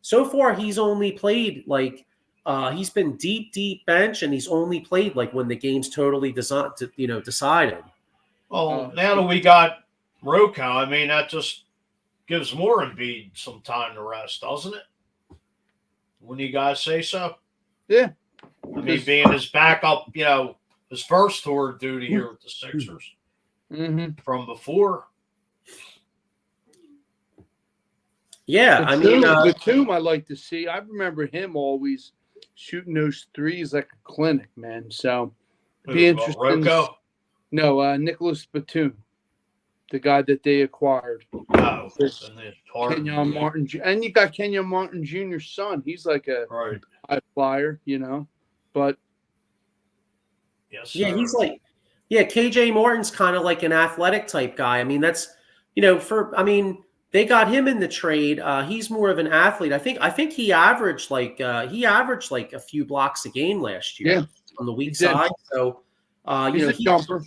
So far he's only played he's been deep bench, and he's only played when the game's totally decided. Well, now that we got Roka, I mean, that just gives more Embiid some time to rest, doesn't it? Wouldn't you guys say so? Yeah. I mean, being his backup, his first tour duty here with the Sixers. Mm-hmm. From before. Yeah, Batum I like to see. I remember him always shooting those threes like a clinic, man. So be interesting. Rocco? No, Nicholas Batum, the guy that they acquired. Oh, Kenyon Martin, and you got Kenyon Martin Jr.'s son. He's like a high flyer, but yes, sir. Yeah, he's KJ Martin's kind of like an athletic type guy. I mean, that's they got him in the trade. He's more of an athlete. I think he averaged a few blocks a game last year on the weak side. So he's a jumper.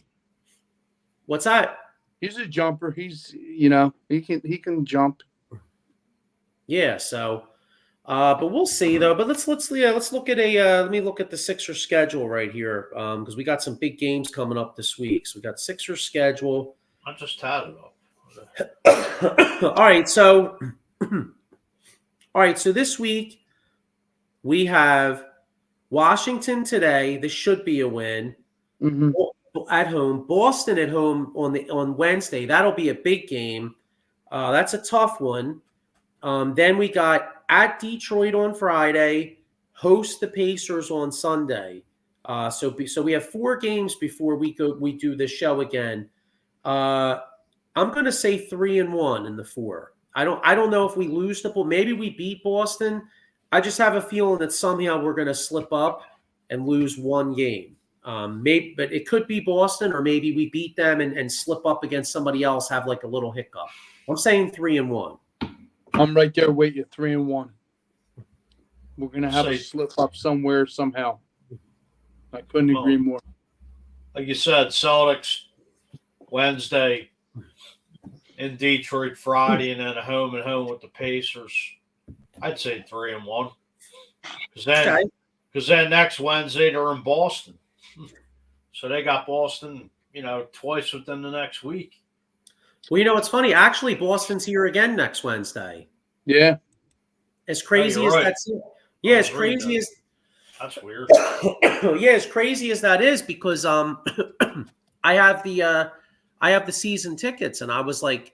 What's that? He's a jumper. He's he can jump. Yeah. So, but we'll see though. But let's look at let me look at the Sixers schedule right here, because we got some big games coming up this week. So we got Sixers schedule. I just had it up. All right. So this week we have Washington today. This should be a win. Mm-hmm. At home. Boston at home on Wednesday. That'll be a big game. That's a tough one. Then we got at Detroit on Friday, host the Pacers on Sunday. So we have 4 games before we do this show again. I'm going to say 3-1 in the 4. I don't know if we lose maybe we beat Boston. I just have a feeling that somehow we're going to slip up and lose one game. But it could be Boston, or maybe we beat them and slip up against somebody else, have a little hiccup. I'm saying 3-1. I'm right there with you, 3-1. We're gonna have a slip up somewhere somehow. I couldn't agree more. Like you said, Celtics Wednesday, in Detroit Friday and then a home and home with the Pacers. I'd say 3-1. Because then next Wednesday they're in Boston. So they got Boston, twice within the next week. Well, it's funny. Actually, Boston's here again next Wednesday. Yeah. As crazy as right. that's as crazy as that's weird. Yeah, as crazy as that is, because I have the season tickets, and I was like,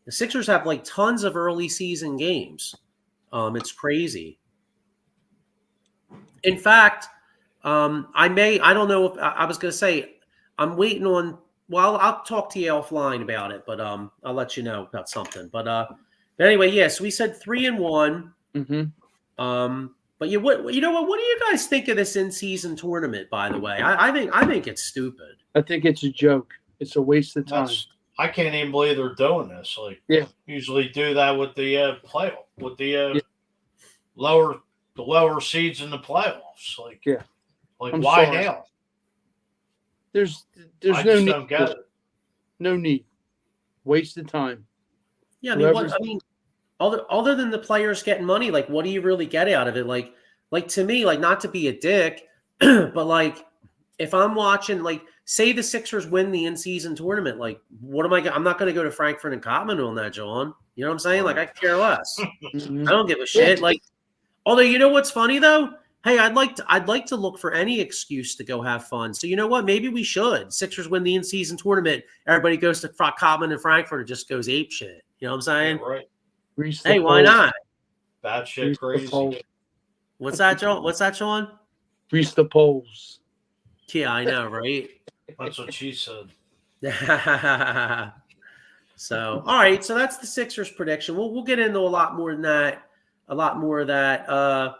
the Sixers have like tons of early season games. It's crazy. In fact, I don't know if I was going to say, I'm waiting on. Well, I'll talk to you offline about it, but I'll let you know about something. But anyway, yeah. So we said 3-1. Mm-hmm. But what do you guys think of this in-season tournament? By the way, I think it's stupid. I think it's a joke. It's a waste of time. I can't even believe they're doing this. Like, usually do that with the playoff, with the lower seeds in the playoffs. Like, why sorry. now? There's I no just need. don't get it. No need. Waste of time. Yeah, other than the players getting money, like, what do you really get out of it? Like to me, like, not to be a dick, but like, if I'm watching, like, say the Sixers win the in-season tournament, like, what am I'm not going to go to Frankfurt and Cottman on that, John. You know what I'm saying? Like, I care less. I don't give a shit. Like, although, you know what's funny though? Hey, I'd like to look for any excuse to go have fun. So you know what? Maybe we should. Sixers win the in-season tournament. Everybody goes to Cottman and Frankfurt and just goes ape shit. You know what I'm saying? Yeah, right. Hey, why not? Bad shit, crazy. What's that, John? What's that, Sean? Grease the poles. Yeah, I know, right? That's what she said. So, all right. So that's the Sixers prediction. We'll get into a lot more than that. A lot more of that.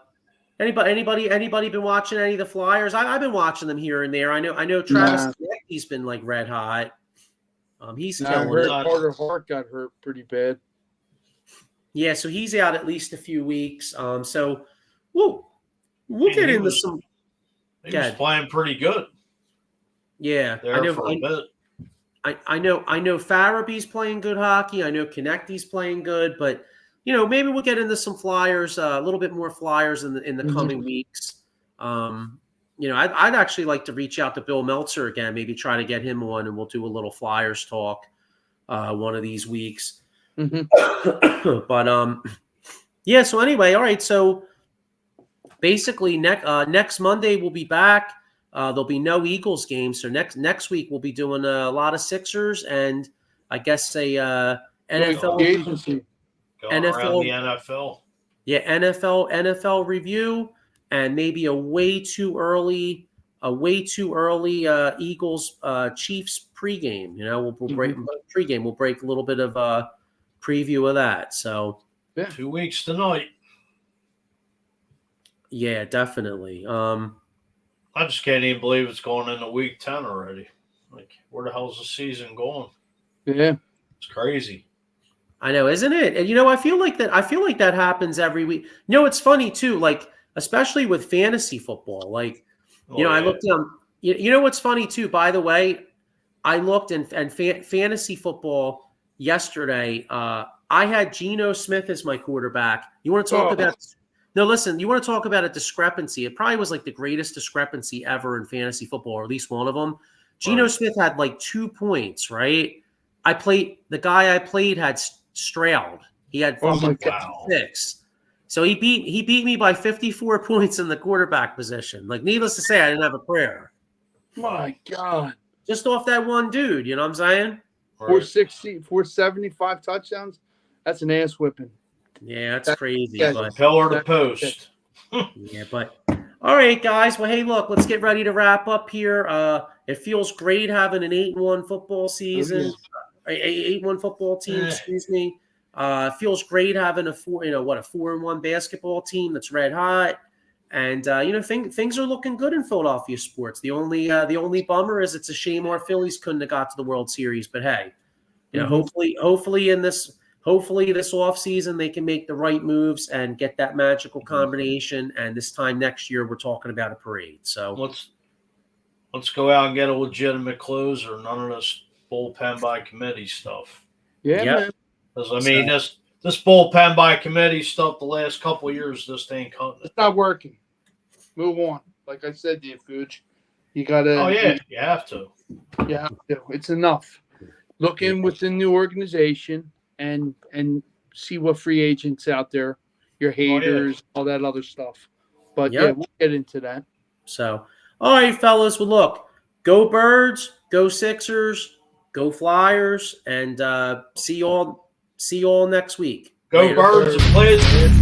Anybody been watching any of the Flyers? I've been watching them here and there. I know Travis Konecny's been like red hot. He's killing it. Carter Hart got hurt pretty bad. Yeah, so he's out at least a few weeks. So we'll get into some. He was playing pretty good. Yeah, I know. For a bit. I know Farabee's playing good hockey. I know Konecny's playing good, but maybe we'll get into some Flyers, a little bit more Flyers in the coming weeks. I'd actually like to reach out to Bill Meltzer again, maybe try to get him on, and we'll do a little Flyers talk one of these weeks. But yeah. So anyway, all right. So basically, next Monday we'll be back. There'll be no Eagles game. So next week we'll be doing a lot of Sixers and I guess a NFL agency. Going around the NFL. Yeah, NFL review, and maybe a way too early Eagles Chiefs pregame. We'll break pregame. We'll break a little bit of a preview of that. So 2 weeks tonight. Yeah, definitely. I just can't even believe it's going into week 10 already. Like, where the hell's the season going? Yeah, it's crazy. I know, isn't it? And I feel like that happens every week. It's funny too, like especially with fantasy football. Like, I looked down. What's funny too, by the way, I looked and fantasy football yesterday. I had Geno Smith as my quarterback. You want to talk about? No, listen. You want to talk about a discrepancy? It probably was like the greatest discrepancy ever in fantasy football, or at least one of them. Geno Smith had like 2 points, right? The guy I played had Stroud. He had 56. So he beat me by 54 points in the quarterback position. Like, needless to say, I didn't have a prayer. My God. Just off that one dude, you know what I'm saying? 460, 475 touchdowns. That's an ass whipping. Yeah, that's crazy. But pillar to post. Yeah, but all right, guys. Well, hey, look, let's get ready to wrap up here. It feels great having an 8-1 football season. 8-1 football team, excuse me. Feels great having a 4-1 basketball team that's red hot, and things are looking good in Philadelphia sports. The only bummer is it's a shame our Phillies couldn't have got to the World Series, but hey, hopefully this offseason they can make the right moves and get that magical combination. And this time next year we're talking about a parade. So let's go out and get a legitimate closer. None of this bullpen by committee stuff. Yeah, Yep. man. Because I mean, this bullpen by committee stuff the last couple of years just ain't cutting it. It's not working. Move on. Like I said to you, Fuge, you gotta. Oh yeah, you have to. You have to. It's enough. Look in with the new organization and see what free agents out there, your haters, all that other stuff. But yeah, we'll get into that. So, all right, fellas. Well, look, go Birds, go Sixers, go Flyers, and see you all next week. Go Later. Birds and Blazers.